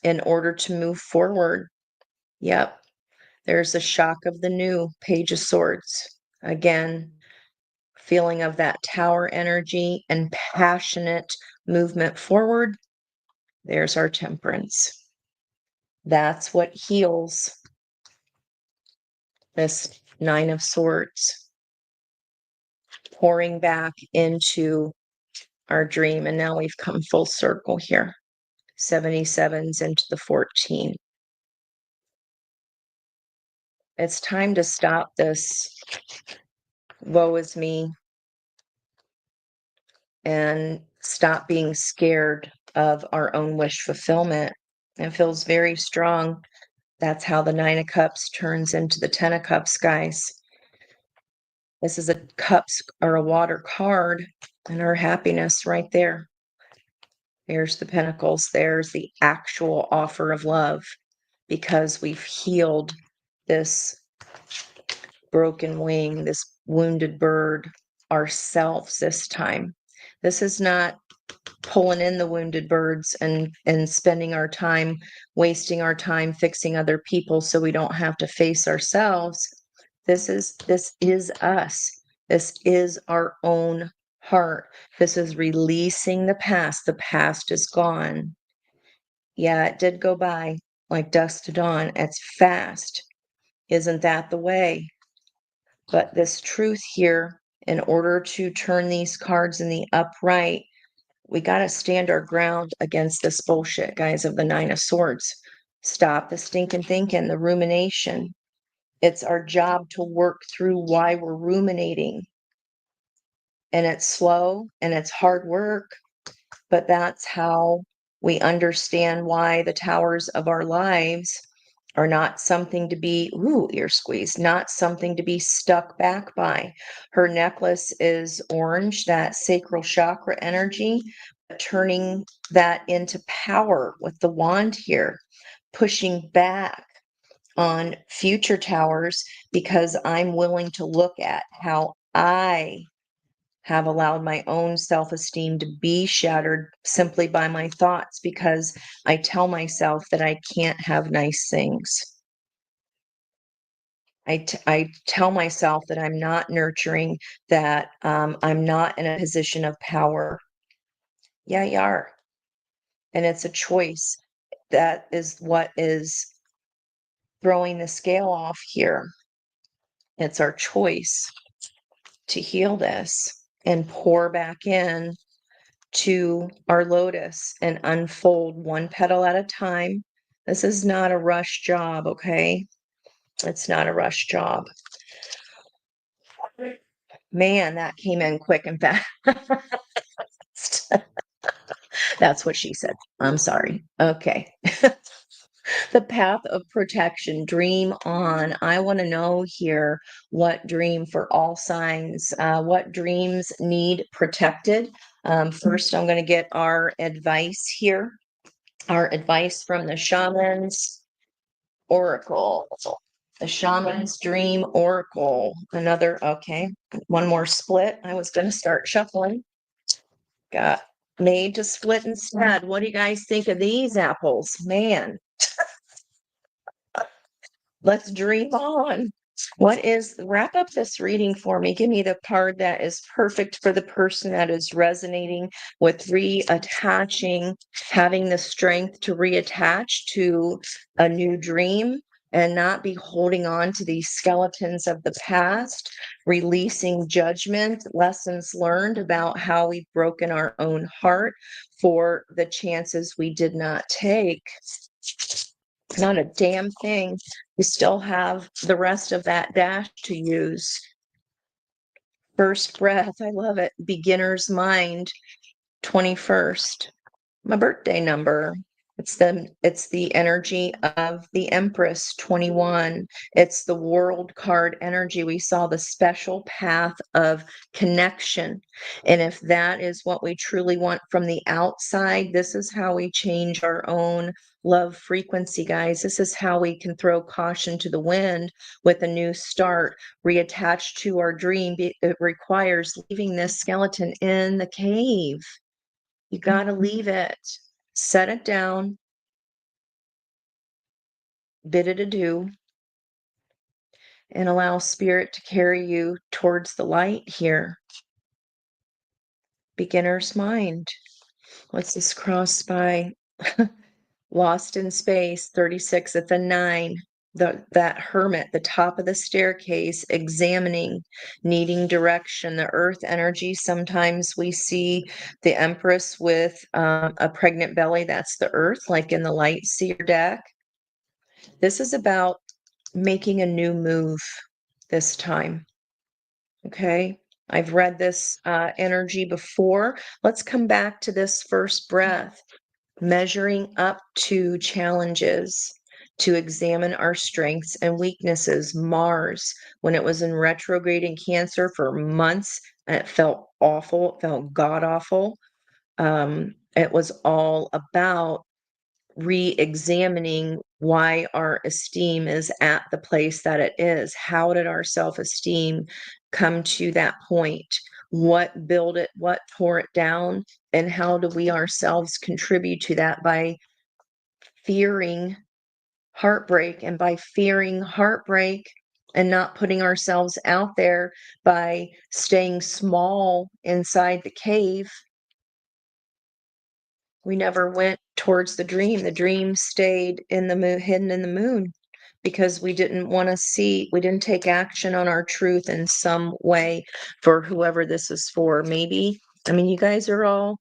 in order to move forward. Yep, there's a shock of the new. Page of Swords. Again, feeling of that tower energy and passionate movement forward. There's our Temperance. That's what heals this Nine of Swords, pouring back into our dream. And now we've come full circle here. 77s into the 14. It's time to stop this woe is me and stop being scared of our own wish fulfillment. It feels very strong. That's how the Nine of Cups turns into the Ten of Cups, guys. This is a cups or a water card, and our happiness right there. There's the pentacles. There's the actual offer of love, because we've healed this broken wing, this wounded bird ourselves this time. This is not pulling in the wounded birds and spending our time, wasting our time fixing other people so we don't have to face ourselves. This is us. This is our own heart. This is releasing the past. The past is gone. Yeah, it did go by like dusk to dawn. It's fast. Isn't that the way? But this truth here, in order to turn these cards in the upright, we got to stand our ground against this bullshit, guys, of the Nine of Swords. Stop the stinking thinking, the rumination. It's our job to work through why we're ruminating. And it's slow and it's hard work, but that's how we understand why the towers of our lives are not something to be, ear squeeze, not something to be stuck back by. Her necklace is orange, that sacral chakra energy, turning that into power with the wand here, pushing back on future towers, because I'm willing to look at how I have allowed my own self-esteem to be shattered simply by my thoughts, because I tell myself that I can't have nice things. I tell myself that I'm not nurturing, that I'm not in a position of power. Yeah, you are. And it's a choice. That is what is throwing the scale off here. It's our choice to heal this and pour back in to our lotus and unfold one petal at a time. This is not a rush job, okay? It's not a rush job. Man, that came in quick and fast. That's what she said. I'm sorry. Okay. The path of protection, dream on. I want to know here what dream for all signs, what dreams need protected. First, I'm going to get our advice here, our advice from the Shaman's Oracle. The Shaman's Dream Oracle. Another, okay, one more split. I was going to start shuffling. Got made to split instead. What do you guys think of these apples? Man, let's dream on. Wrap up this reading for me? Give me the card that is perfect for the person that is resonating with reattaching, having the strength to reattach to a new dream and not be holding on to these skeletons of the past, releasing judgment, lessons learned about how we've broken our own heart for the chances we did not take. Not a damn thing. We still have the rest of that dash to use. First breath, I love it. Beginner's mind, 21st. My birthday number. It's the energy of the Empress, 21. It's the world card energy. We saw the special path of connection. And if that is what we truly want from the outside, this is how we change our own love frequency, guys. This is how we can throw caution to the wind with a new start, reattach to our dream. It requires leaving this skeleton in the cave. You got to leave it, set it down, bid it adieu, and allow spirit to carry you towards the light here. Beginner's mind. What's this cross by? Lost in space, 36 at the 9. That hermit, the top of the staircase, examining, needing direction. The earth energy. Sometimes we see the Empress with a pregnant belly. That's the earth, like in the light seer deck. This is about making a new move this time. Okay. I've read this energy before. Let's come back to this first breath, measuring up to challenges. to examine our strengths and weaknesses. Mars, when it was in retrograde in Cancer for months, and it felt awful, it felt god awful. It was all about re-examining why our esteem is at the place that it is. How did our self-esteem come to that point? What built it? What tore it down? And how do we ourselves contribute to that by fearing heartbreak? And by fearing heartbreak and not putting ourselves out there, by staying small inside the cave, we never went towards the dream. The dream stayed in the moon, hidden in the moon, because we didn't want to see, we didn't take action on our truth in some way for whoever this is for. Maybe, I mean, you guys are all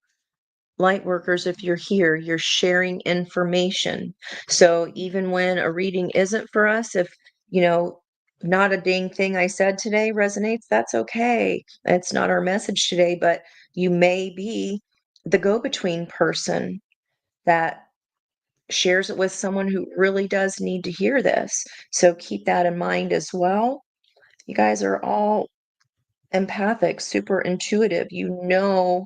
light workers. If you're here, you're sharing information. So even when a reading isn't for us, if, you know, not a dang thing I said today resonates, that's okay. It's not our message today, but you may be the go-between person that shares it with someone who really does need to hear this. So keep that in mind as well. You guys are all empathic, super intuitive. You know,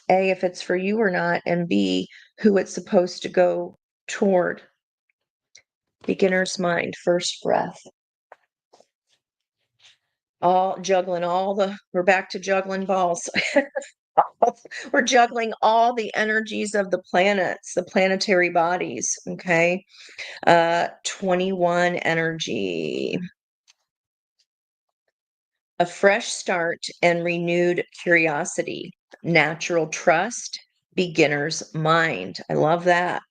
A, if it's for you or not, and B, who it's supposed to go toward. Beginner's mind, first breath. All juggling we're back to juggling balls. We're juggling all the energies of the planets, the planetary bodies. Okay. 21 energy. A fresh start and renewed curiosity, natural trust, beginner's mind. I love that.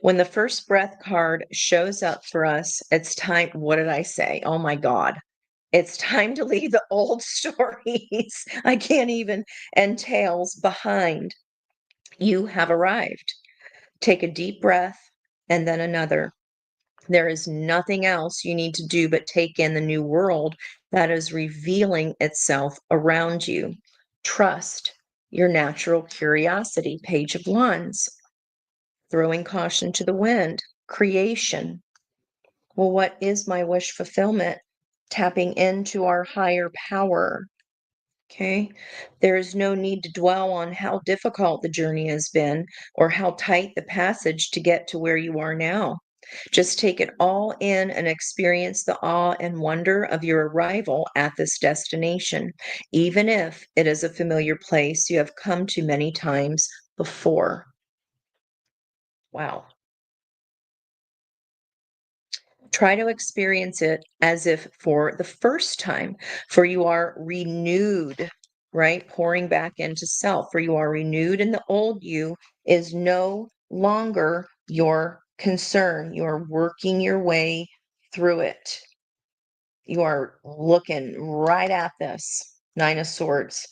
When the first breath card shows up for us, it's time. What did I say? Oh my God. It's time to leave the old stories. I can't even, and tales behind. You have arrived. Take a deep breath and then another. There is nothing else you need to do but take in the new world that is revealing itself around you. Trust your natural curiosity. Page of Wands. Throwing caution to the wind. Creation. Well, what is my wish fulfillment? Tapping into our higher power. Okay. There is no need to dwell on how difficult the journey has been or how tight the passage to get to where you are now. Just take it all in and experience the awe and wonder of your arrival at this destination, even if it is a familiar place you have come to many times before. Wow. Try to experience it as if for the first time, for you are renewed, right? Pouring back into self, for you are renewed, and the old you is no longer your concern. You are working your way through it. You are looking right at this. Nine of Swords,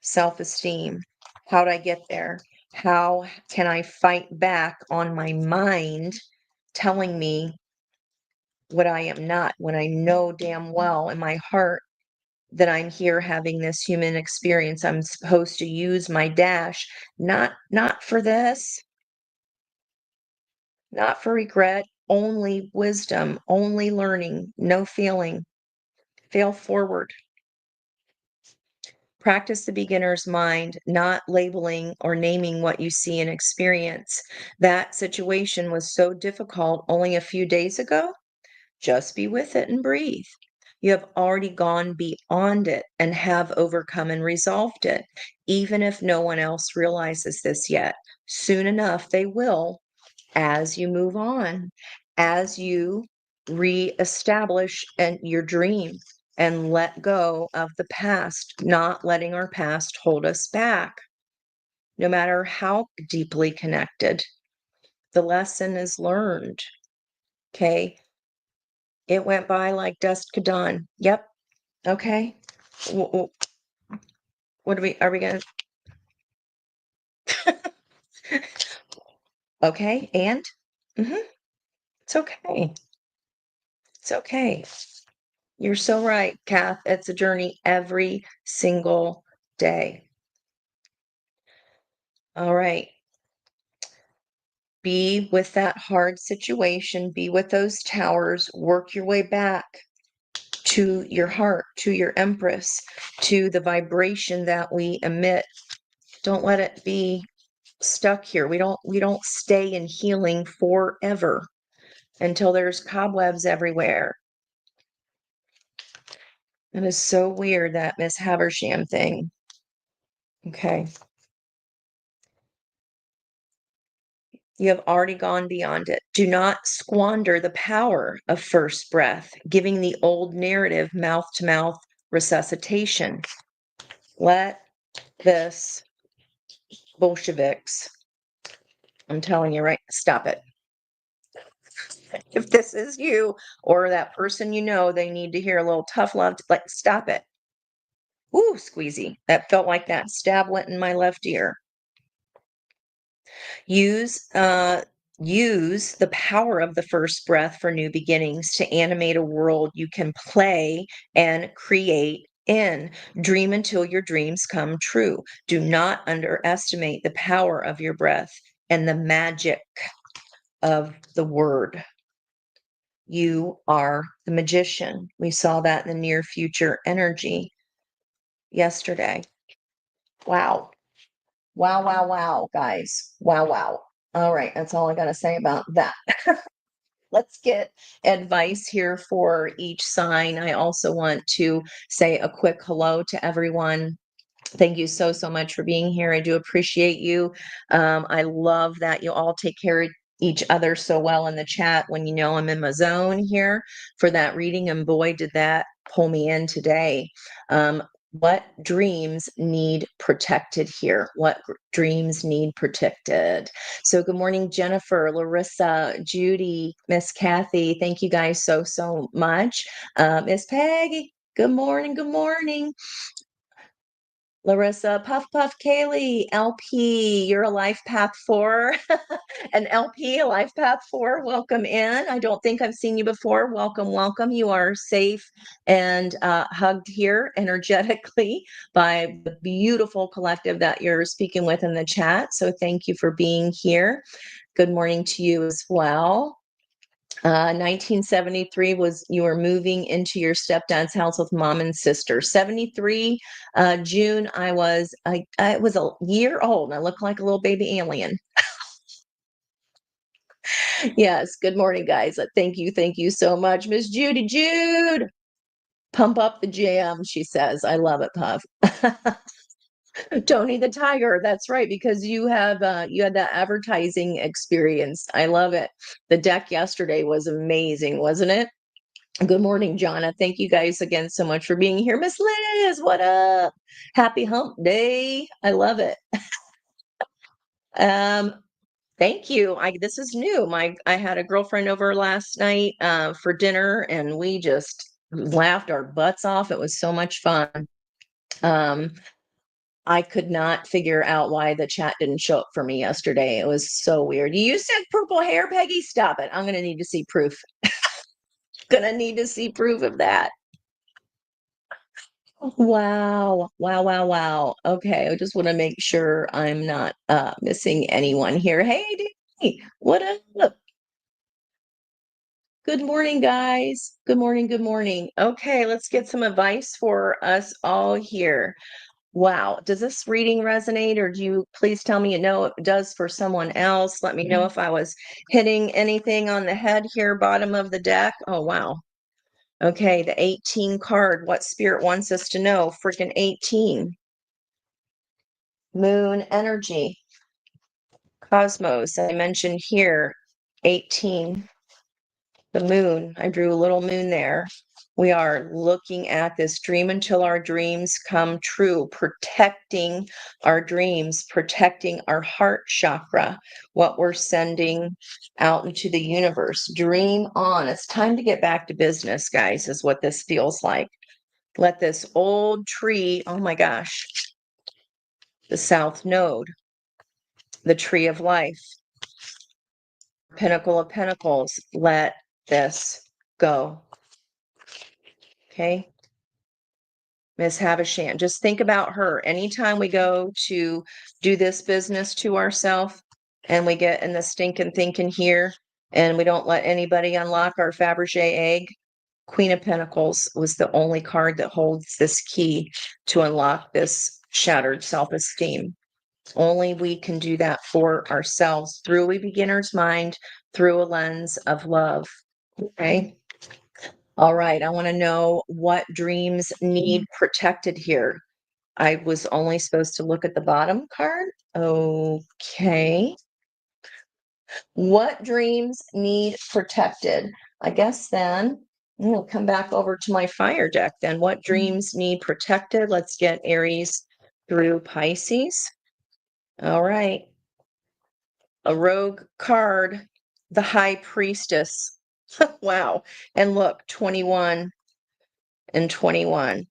self esteem. How'd I get there? How can I fight back on my mind telling me what I am not, when I know damn well in my heart that I'm here having this human experience? I'm supposed to use my dash, not for this, not for regret, only wisdom, only learning, no feeling. Fail forward. Practice the beginner's mind, not labeling or naming what you see and experience. That situation was so difficult only a few days ago. Just be with it and breathe. You have already gone beyond it and have overcome and resolved it, even if no one else realizes this yet. Soon enough, they will, as you move on, as you reestablish your dream and let go of the past, not letting our past hold us back, no matter how deeply connected. The lesson is learned. Okay. It went by like dusk to dawn. Yep. Okay. What are we gonna? Okay. And it's okay. It's okay. You're so right, Kath. It's a journey every single day. All right. be with that hard situation, be with those towers, work your way back to your heart, to your empress, to the vibration that we emit. Don't let it be stuck here. We don't stay in healing forever until there's cobwebs everywhere. It is so weird, that Miss Haversham thing. Okay. You have already gone beyond it. Do not squander the power of first breath, giving the old narrative mouth to mouth resuscitation. Let this Bolsheviks, I'm telling you, right? Stop it. If this is you or that person you know, they need to hear a little tough love. Like, stop it. Ooh, squeezy. That felt like that stab went in my left ear. Use use the power of the first breath for new beginnings to animate a world you can play and create in. Dream until your dreams come true. Do not underestimate the power of your breath and the magic of the word. You are the magician. We saw that in the near future energy yesterday. Wow. Wow, wow, wow, guys. Wow, wow. All right, that's all I got to say about that. Let's get advice here for each sign. I also want to say a quick hello to everyone. Thank you so, so much for being here. I do appreciate you. I love that you all take care of each other so well in the chat when you know I'm in my zone here for that reading. And boy, did that pull me in today. What dreams need protected here? What dreams need protected? So, good morning, Jennifer, Larissa, Judy, Miss Kathy. Thank you guys so, so much. Miss Peggy, good morning. Good morning. Larissa, Puff Puff, Kaylee, LP, you're a Life Path 4. An LP, a Life Path 4, welcome in. I don't think I've seen you before. Welcome, welcome. You are safe and hugged here energetically by the beautiful collective that you're speaking with in the chat. So thank you for being here. Good morning to you as well. 1973 was you were moving into your stepdad's house with mom and sister. 73 June, I was a year old. I looked like a little baby alien. Yes. Good morning, guys. Thank you so much, Miss Judy. Jude, pump up the jam. She says, "I love it, Puff." Tony the Tiger. That's right, because you had that advertising experience. I love it. The deck yesterday was amazing, wasn't it? Good morning, Jonna. Thank you guys again so much for being here. Miss Liz, what up? Happy hump day. I love it. Um, thank you. This is new. I had a girlfriend over last night for dinner and we just laughed our butts off. It was so much fun. Um, I could not figure out why the chat didn't show up for me yesterday. It was so weird. You said purple hair, Peggy? Stop it. I'm gonna need to see proof. Gonna need to see proof of that. Wow. Wow, wow, wow. Okay, I just want to make sure I'm not missing anyone here. Hey, Danny, what up? Good morning, guys. Good morning, good morning. Okay, let's get some advice for us all here. Wow. Does this reading resonate, or do you please tell me you know it does for someone else? Let me know if I was hitting anything on the head here, bottom of the deck. Oh, wow. Okay, the 18 card. What spirit wants us to know? Freaking 18. Moon energy. Cosmos. I mentioned here 18. The moon. I drew a little moon there. We are looking at this dream until our dreams come true, protecting our dreams, protecting our heart chakra, what we're sending out into the universe. Dream on. It's time to get back to business, guys, is what this feels like. Let this old tree, oh my gosh, the South Node, the tree of life, Pinnacle of Pentacles, let this go. Okay. Miss Havisham, just think about her. Anytime we go to do this business to ourselves, and we get in the stinking thinking here, and we don't let anybody unlock our Fabergé egg. Queen of Pentacles was the only card that holds this key to unlock this shattered self-esteem. Only we can do that for ourselves through a beginner's mind, through a lens of love. Okay. All right. I want to know what dreams need protected here. I was only supposed to look at the bottom card. Okay. What dreams need protected? I guess then we'll come back over to my fire deck then. What dreams need protected? Let's get Aries through Pisces. All right. A rogue card, the High Priestess. Wow. And look, 21 and 21.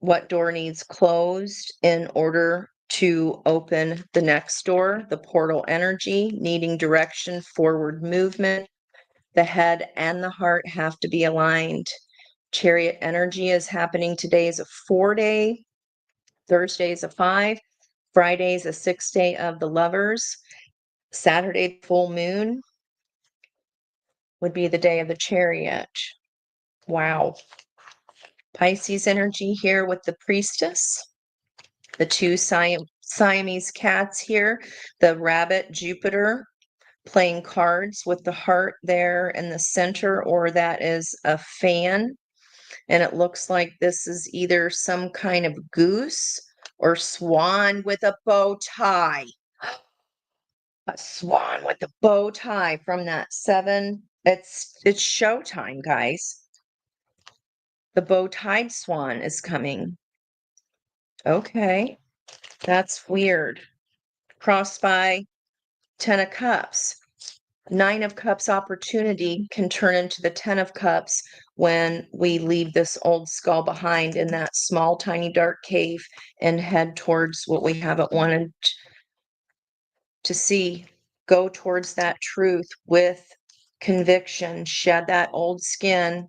What door needs closed in order to open the next door? The portal energy, needing direction, forward movement. The head and the heart have to be aligned. Chariot energy is happening. Today is a 4-day, Thursday is a 5, Friday is a 6-day of the lovers. Saturday, full moon, would be the day of the chariot. Wow. Pisces energy here with the priestess. The two Siamese cats here. The rabbit, Jupiter, playing cards with the heart there in the center, or that is a fan. And it looks like this is either some kind of goose or swan with a bow tie. A swan with a bow tie from that 7. It's showtime, guys. The bow-tied swan is coming. Okay, that's weird. Crossed by 10 of Cups. 9 of Cups opportunity can turn into the 10 of Cups when we leave this old skull behind in that small, tiny, dark cave and head towards what we haven't wanted to see. Go towards that truth with conviction. Shed that old skin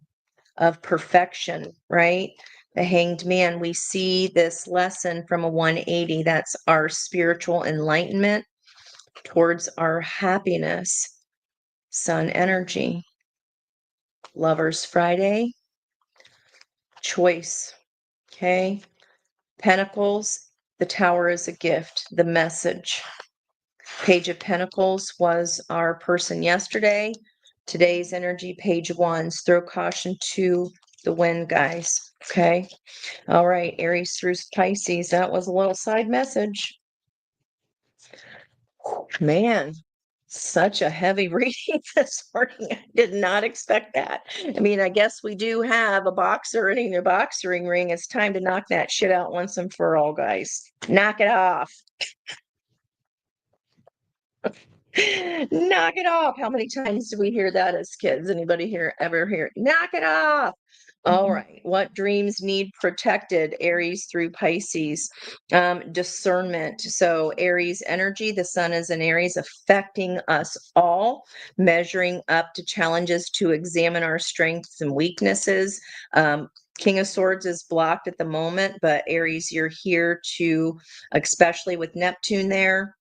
of perfection, right? The Hanged Man, we see this lesson from a 180. That's our spiritual enlightenment towards our happiness. Sun energy. Lovers Friday. Choice. Okay. Pentacles. The Tower is a gift. The message. Page of Pentacles was our person yesterday. Today's energy, page 1s. Throw caution to the wind, guys. Okay. All right. Aries through Pisces. That was a little side message. Man, such a heavy reading this morning. I did not expect that. I mean, I guess we do have a boxer in their boxing ring. It's time to knock that shit out once and for all, guys. Knock it off. Knock it off. How many times do we hear that as kids? Anybody here ever hear, knock it off? All right. What dreams need protected? Aries through Pisces. Discernment. So Aries energy, the sun is in Aries, affecting us all, measuring up to challenges to examine our strengths and weaknesses. King of Swords is blocked at the moment, but Aries, you're here to, especially with Neptune there,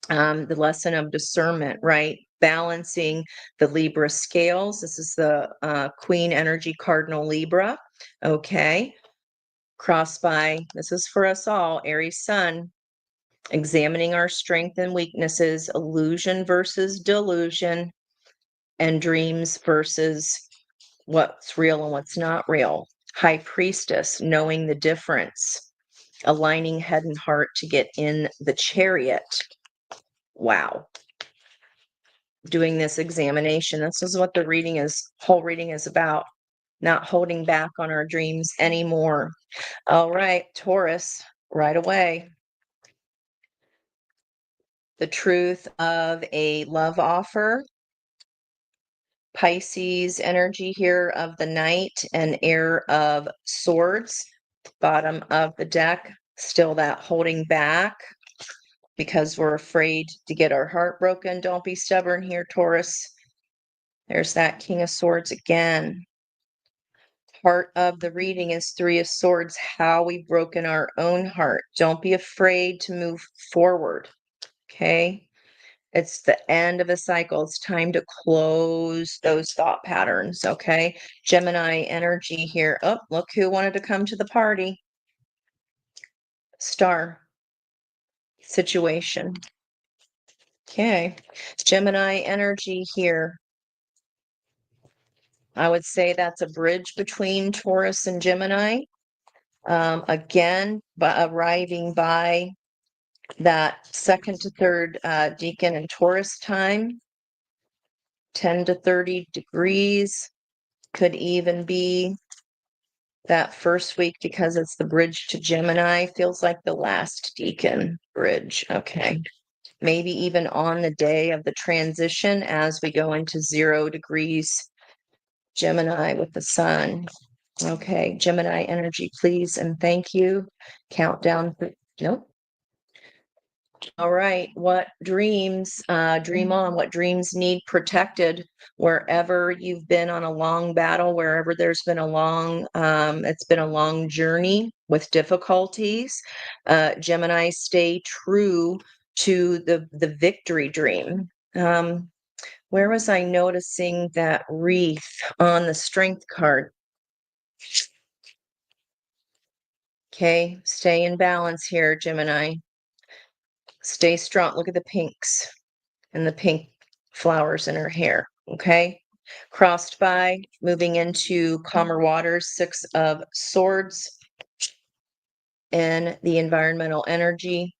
the lesson of discernment, right? Balancing the Libra scales. This is the Queen energy cardinal Libra. Okay. Crossed by, this is for us all, Aries sun. Examining our strength and weaknesses, illusion versus delusion, and dreams versus what's real and what's not real. High Priestess, knowing the difference. Aligning head and heart to get in the chariot. Wow. Doing this examination. This is what the whole reading is about. Not holding back on our dreams anymore. All right, Taurus, right away. The truth of a love offer. Pisces energy here of the Knight and Air of Swords. Bottom of the deck, still that holding back because we're afraid to get our heart broken. Don't be stubborn here, Taurus. There's that King of Swords again. Part of the reading is 3 of Swords, how we've broken our own heart. Don't be afraid to move forward. Okay. It's the end of a cycle. It's time to close those thought patterns, okay? Gemini energy here. Oh, look who wanted to come to the party. Star situation. Okay. Gemini energy here. I would say that's a bridge between Taurus and Gemini. Again, arriving by that second to third decan and Taurus time, 10 to 30 degrees, could even be that first week because it's the bridge to Gemini, feels like the last decan bridge. Okay. Maybe even on the day of the transition as we go into 0 degrees Gemini with the sun. Okay, Gemini energy, please, and thank you. Countdown. Nope. All right, what dreams, dream on, what dreams need protected wherever you've been on a long battle, wherever there's been a long, it's been a long journey with difficulties. Gemini, stay true to the victory dream. Where was I noticing that wreath on the strength card? Okay, stay in balance here, Gemini. Stay strong. Look at the pinks and the pink flowers in her hair. Okay. Crossed by, moving into calmer waters, 6 of Swords and the environmental energy,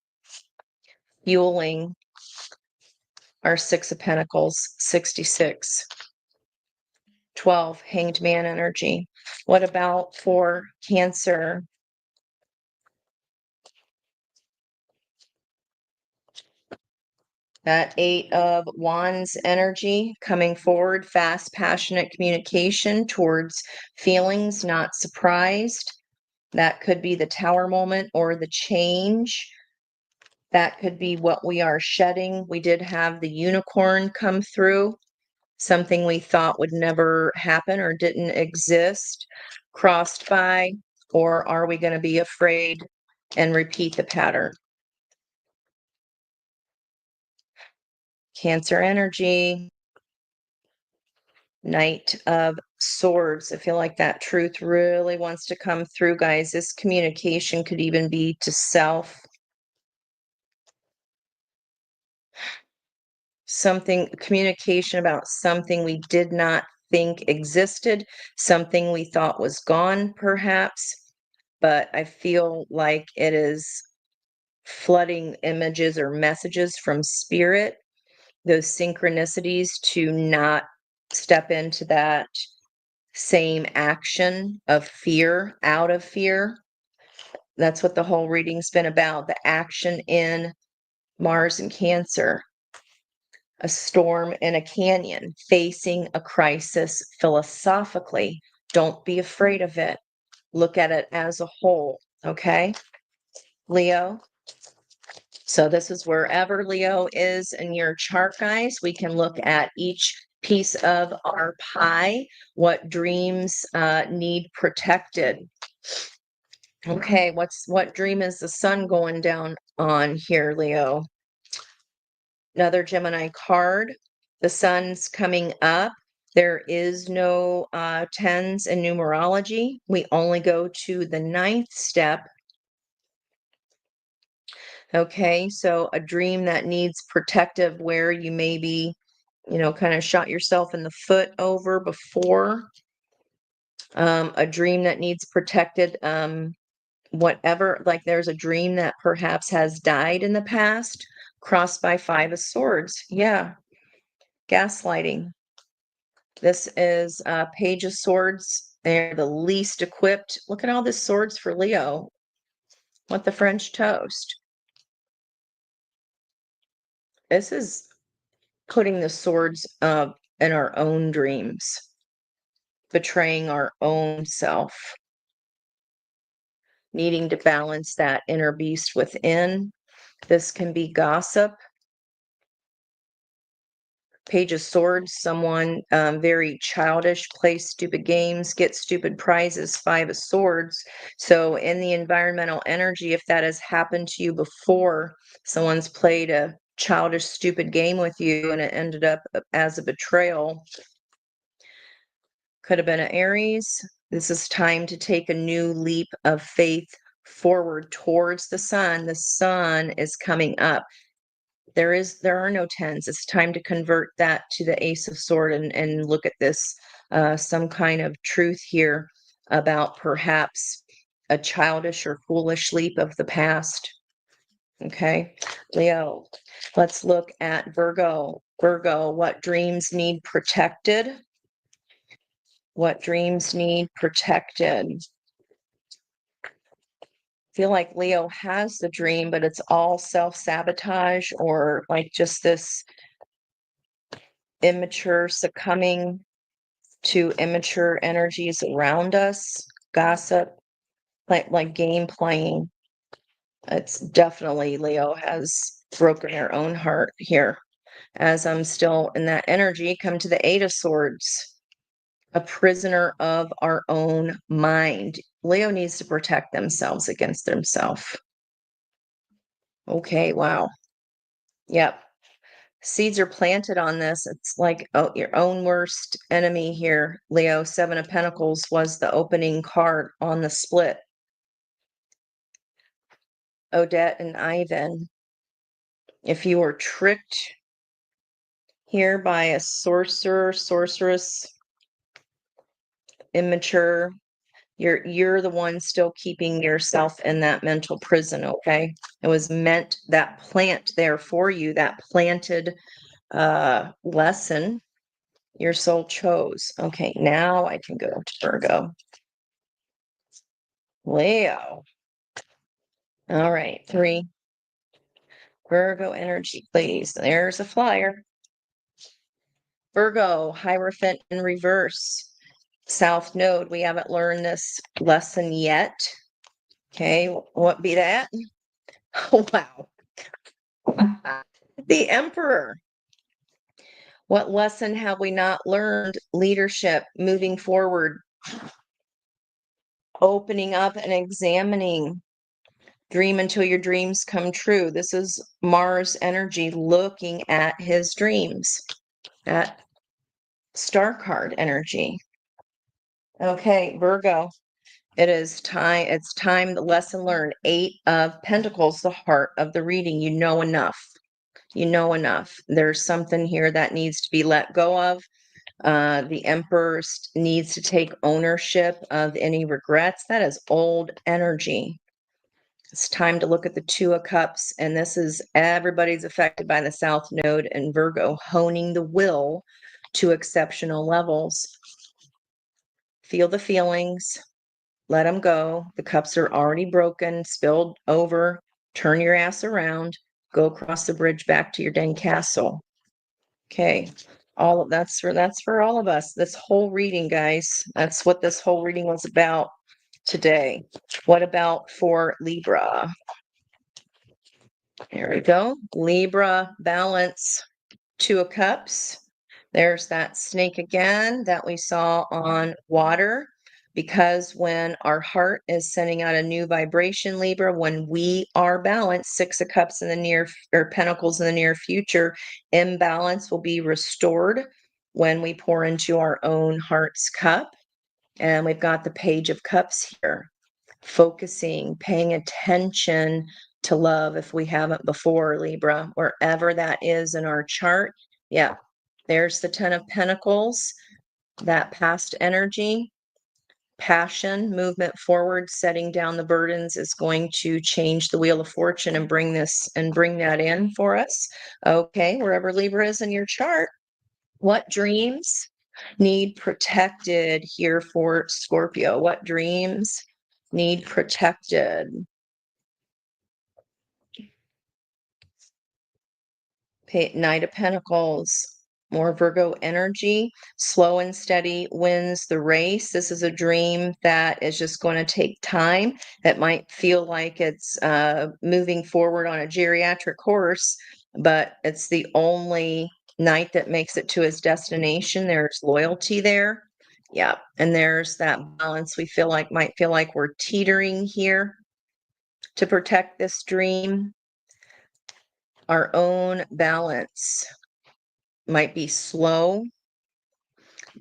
fueling our 6 of Pentacles, 66. 12, Hanged Man energy. What about for Cancer? That 8 of Wands energy coming forward, fast, passionate communication towards feelings, not surprised. That could be the Tower moment or the change. That could be what we are shedding. We did have the Unicorn come through, something we thought would never happen or didn't exist, crossed by, or are we going to be afraid and repeat the pattern? Cancer energy. Knight of Swords. I feel like that truth really wants to come through, guys. This communication could even be to self. Communication about something we did not think existed, something we thought was gone, perhaps. But I feel like it is flooding images or messages from spirit, those synchronicities to not step into that same action of fear, out of fear. That's what the whole reading's been about, the action in Mars and Cancer. A storm in a canyon, facing a crisis philosophically. Don't be afraid of it. Look at it as a whole, okay? Leo. So this is wherever Leo is in your chart, guys. We can look at each piece of our pie, what dreams need protected. Okay, what dream is the sun going down on here, Leo? Another Gemini card. The sun's coming up. There is no tens in numerology. We only go to the 9th step. Okay, so a dream that needs protective where you maybe, kind of shot yourself in the foot over before. A dream that needs protected, whatever, like there's a dream that perhaps has died in the past, crossed by 5 of Swords. Yeah, gaslighting. This is Page of Swords. They're the least equipped. Look at all this swords for Leo. What the French toast. This is putting the swords in our own dreams, betraying our own self, needing to balance that inner beast within. This can be gossip. Page of Swords, someone very childish, plays stupid games, gets stupid prizes, 5 of Swords. So in the environmental energy, if that has happened to you before, someone's played a childish, stupid game with you and it ended up as a betrayal. Could have been an Aries. This is time to take a new leap of faith forward towards the sun. The sun is coming up. There are no tens. It's time to convert that to the Ace of Sword and look at this some kind of truth here about perhaps a childish or foolish leap of the past. Okay, Leo, let's look at Virgo. Virgo, what dreams need protected? What dreams need protected? Feel like Leo has the dream, but it's all self-sabotage or like just this immature succumbing to immature energies around us, gossip, like game playing. It's definitely Leo has broken their own heart here. As I'm still in that energy, come to the Eight of Swords, a prisoner of our own mind. Leo needs to protect themselves against themselves. Okay, wow. Yep. Seeds are planted on this. It's like, oh, your own worst enemy here. Leo, Seven of Pentacles was the opening card on the split. Odette and Ivan. If you were tricked here by a sorcerer, sorceress, immature, you're the one still keeping yourself in that mental prison, okay? It was meant, that plant there for you, that planted lesson your soul chose. Okay, now I can go to Virgo. Leo. All right, 3. Virgo energy, please. There's a flyer. Virgo, Hierophant in reverse. South Node, we haven't learned this lesson yet. Okay, what be that? Oh, wow. The Emperor. What lesson have we not learned? Leadership, moving forward, opening up and examining. Dream until your dreams come true. This is Mars energy looking at his dreams. That star card energy. Okay, Virgo. It is time. It's time. The lesson learned. 8 of Pentacles, the heart of the reading. You know enough. You know enough. There's something here that needs to be let go of. The Emperor needs to take ownership of any regrets. That is old energy. It's time to look at the Two of Cups, and this is everybody's affected by the South Node and Virgo, honing the will to exceptional levels. Feel the feelings, let them go. The cups are already broken, spilled over. Turn your ass around, go across the bridge back to your dang castle. Okay, all of that's for all of us. This whole reading, guys, that's what this whole reading was about today. What about for Libra? There we go. Libra, balance, Two of Cups. There's that snake again that we saw on water. Because when our heart is sending out a new vibration, Libra, when we are balanced, Six of Cups in the near, or Pentacles in the near future, imbalance will be restored when we pour into our own heart's cup. And we've got the Page of Cups here. Focusing, paying attention to love if we haven't before, Libra, wherever that is in our chart. Yeah, there's the 10 of Pentacles, that past energy, passion, movement forward, setting down the burdens is going to change the wheel of fortune and bring that in for us. Okay, wherever Libra is in your chart, what dreams need protected here for Scorpio? What dreams need protected? Knight of Pentacles, more Virgo energy. Slow and steady wins the race. This is a dream that is just going to take time. It might feel like it's moving forward on a geriatric horse, but it's the only knight that makes it to his destination. There's loyalty there. Yeah, and there's that balance we might feel like we're teetering here to protect this dream. our own balance might be slow,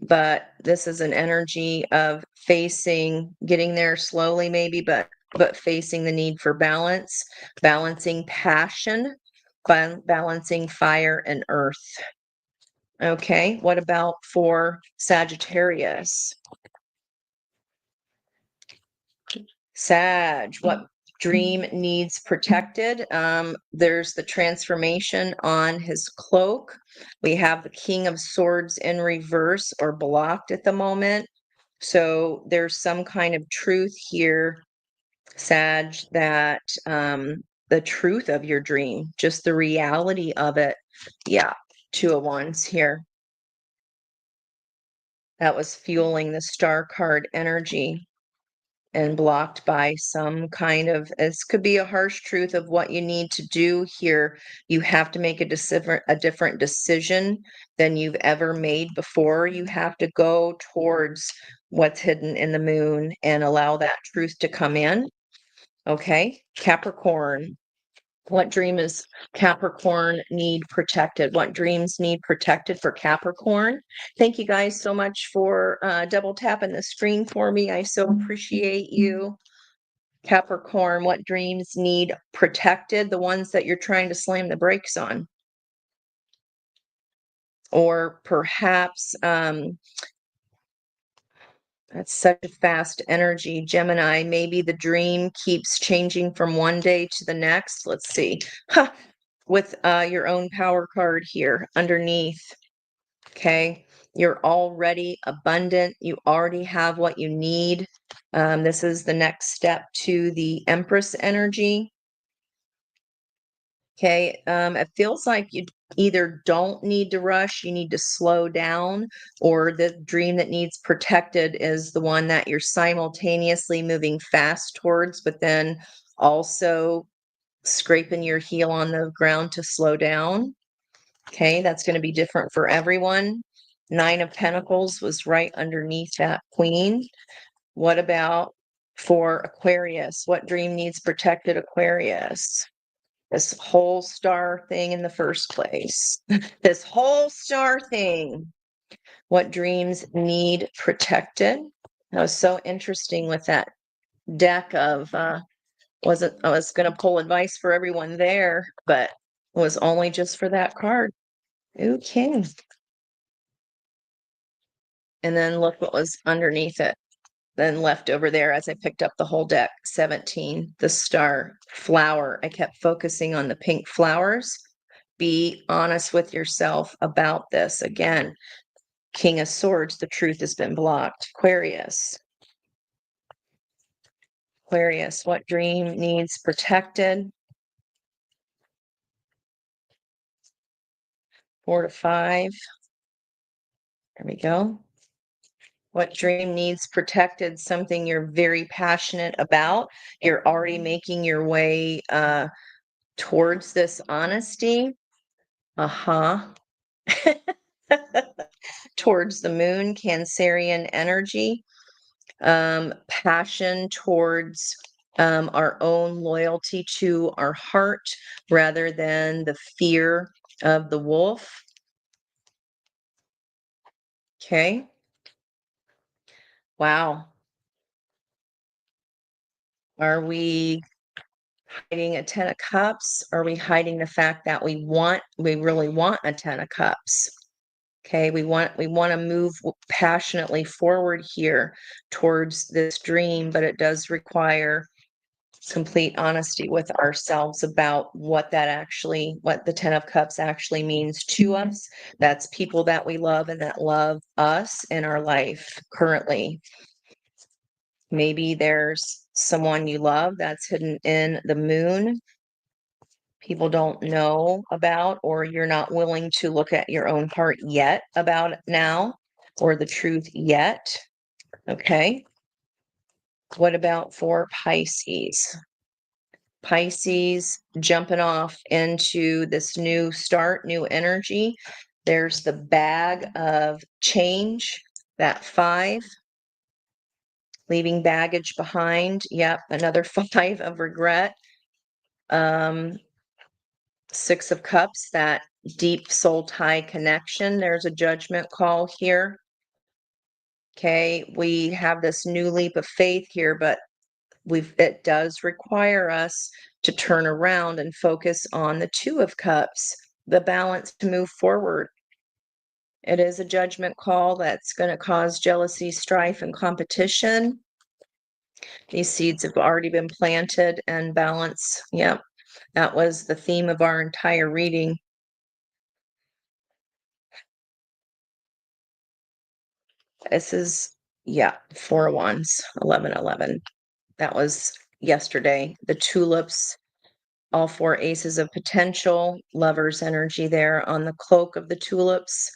but this is an energy of getting there slowly maybe, but facing the need for balance, balancing passion, balancing fire and earth. Okay, what about for Sagittarius? Sag, what dream needs protected? There's the transformation on his cloak. We have the King of Swords in reverse or blocked at the moment. So there's some kind of truth here, Sag, that the truth of your dream, just the reality of it. Yeah, Two of Wands here. That was fueling the Star card energy and blocked by some kind of, this could be a harsh truth of what you need to do here. You have to make a different decision than you've ever made before. You have to go towards what's hidden in the moon and allow that truth to come in. Okay, Capricorn. What dream is Capricorn need protected? What dreams need protected for Capricorn? Thank you guys so much for double tapping the screen for me. I so appreciate you. Capricorn, what dreams need protected? The ones that you're trying to slam the brakes on. Or perhaps that's such a fast energy. Gemini, maybe the dream keeps changing from one day to the next. Let's see. Huh. With your own power card here underneath. Okay. You're already abundant. You already have what you need. This is the next step to the Empress energy. Okay. It feels like you either don't need to rush, you need to slow down, or the dream that needs protected is the one that you're simultaneously moving fast towards, but then also scraping your heel on the ground to slow down. Okay, that's going to be different for everyone. 9 of Pentacles was right underneath that Queen. What about for Aquarius? What dream needs protected, Aquarius? This whole star thing in the first place. This whole star thing. What dreams need protected? That was so interesting with that deck of I was going to pull advice for everyone there, but it was only just for that card. Okay. And then look what was underneath it. Then left over there as I picked up the whole deck. 17, the star, flower. I kept focusing on the pink flowers. Be honest with yourself about this. Again, King of Swords, the truth has been blocked. Aquarius. Aquarius, what dream needs protected? 4 to 5. There we go. What dream needs protected? Something you're very passionate about. You're already making your way towards this honesty. Towards the moon, Cancerian energy. Passion towards our own loyalty to our heart rather than the fear of the wolf. Okay. Wow. Are we hiding a 10 of cups? Are we hiding the fact that we really want a 10 of cups? Okay, we want to move passionately forward here towards this dream, but it does require complete honesty with ourselves about what the 10 of cups actually means to us. That's people that we love and that love us in our life currently. Maybe there's someone you love that's hidden in the moon. People don't know about, or you're not willing to look at your own heart yet about it now, or the truth yet. Okay. What about for Pisces? Pisces jumping off into this new start, new energy. There's the bag of change, that 5, leaving baggage behind. Yep, another 5 of regret. Six of Cups, that deep soul tie connection. There's a judgment call here. Okay, we have this new leap of faith here, but it does require us to turn around and focus on the Two of Cups, the balance to move forward. It is a judgment call that's going to cause jealousy, strife, and competition. These seeds have already been planted, and balance. Yep, that was the theme of our entire reading. This is, yeah, Four of Wands, 1111. That was yesterday. The tulips, all four aces of potential, lover's energy there on the cloak of the tulips.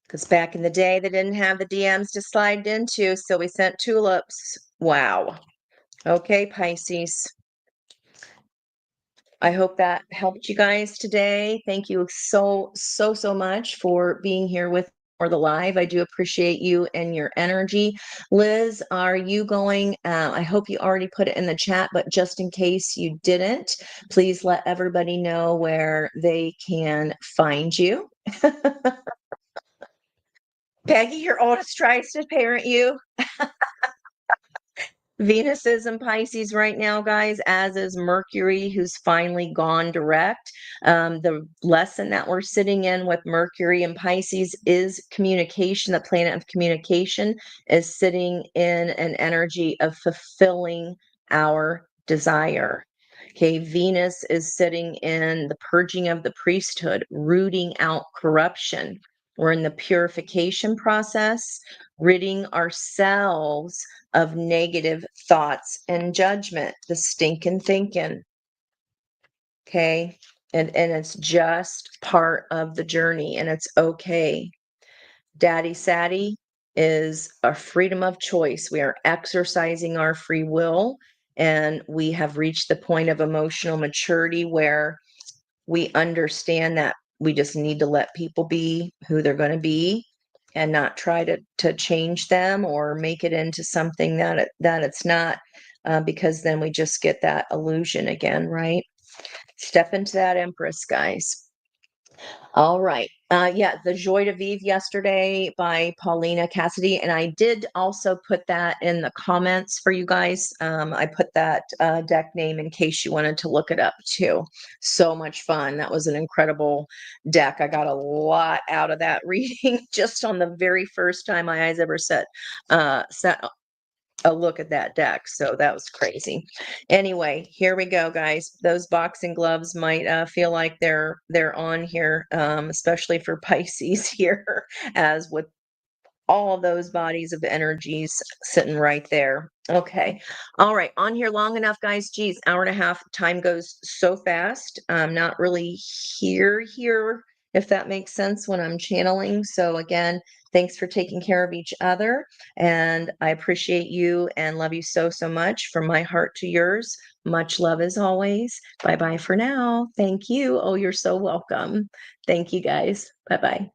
Because back in the day, they didn't have the DMs to slide into, so we sent tulips. Wow. Okay, Pisces. I hope that helped you guys today. Thank you so much for being here with for the live. I do appreciate you and your energy. Liz, are you going? I hope you already put it in the chat, but just in case you didn't, please let everybody know where they can find you. Peggy, your oldest tries to parent you. Venus is in Pisces right now, guys, as is Mercury, who's finally gone direct. The lesson that we're sitting in with Mercury and Pisces is communication. The planet of communication is sitting in an energy of fulfilling our desire. Okay, Venus is sitting in the purging of the priesthood, rooting out corruption. We're in the purification process, ridding ourselves of negative thoughts and judgment, the stinking thinking. Okay. And it's just part of the journey, and it's okay. Daddy Saddy is a freedom of choice. We are exercising our free will, and we have reached the point of emotional maturity where we understand that we just need to let people be who they're going to be and not try to change them or make it into something that it's not, because then we just get that illusion again, right? Step into that Empress, guys. All right. Yeah, The Joy to Vive yesterday by Paulina Cassidy. And I did also put that in the comments for you guys. I put that deck name in case you wanted to look it up too. So much fun. That was an incredible deck. I got a lot out of that reading just on the very first time my eyes ever set a look at that deck. So that was crazy. Anyway, here we go, guys. Those boxing gloves might feel like they're on here, especially for Pisces here, as with all of those bodies of energies sitting right there. Okay. All right. On here long enough, guys. Geez, hour and a half. Time goes so fast. I'm not really here, if that makes sense when I'm channeling. So again, thanks for taking care of each other. And I appreciate you and love you so much. From my heart to yours. Much love as always. Bye-bye for now. Thank you. Oh, you're so welcome. Thank you, guys. Bye-bye.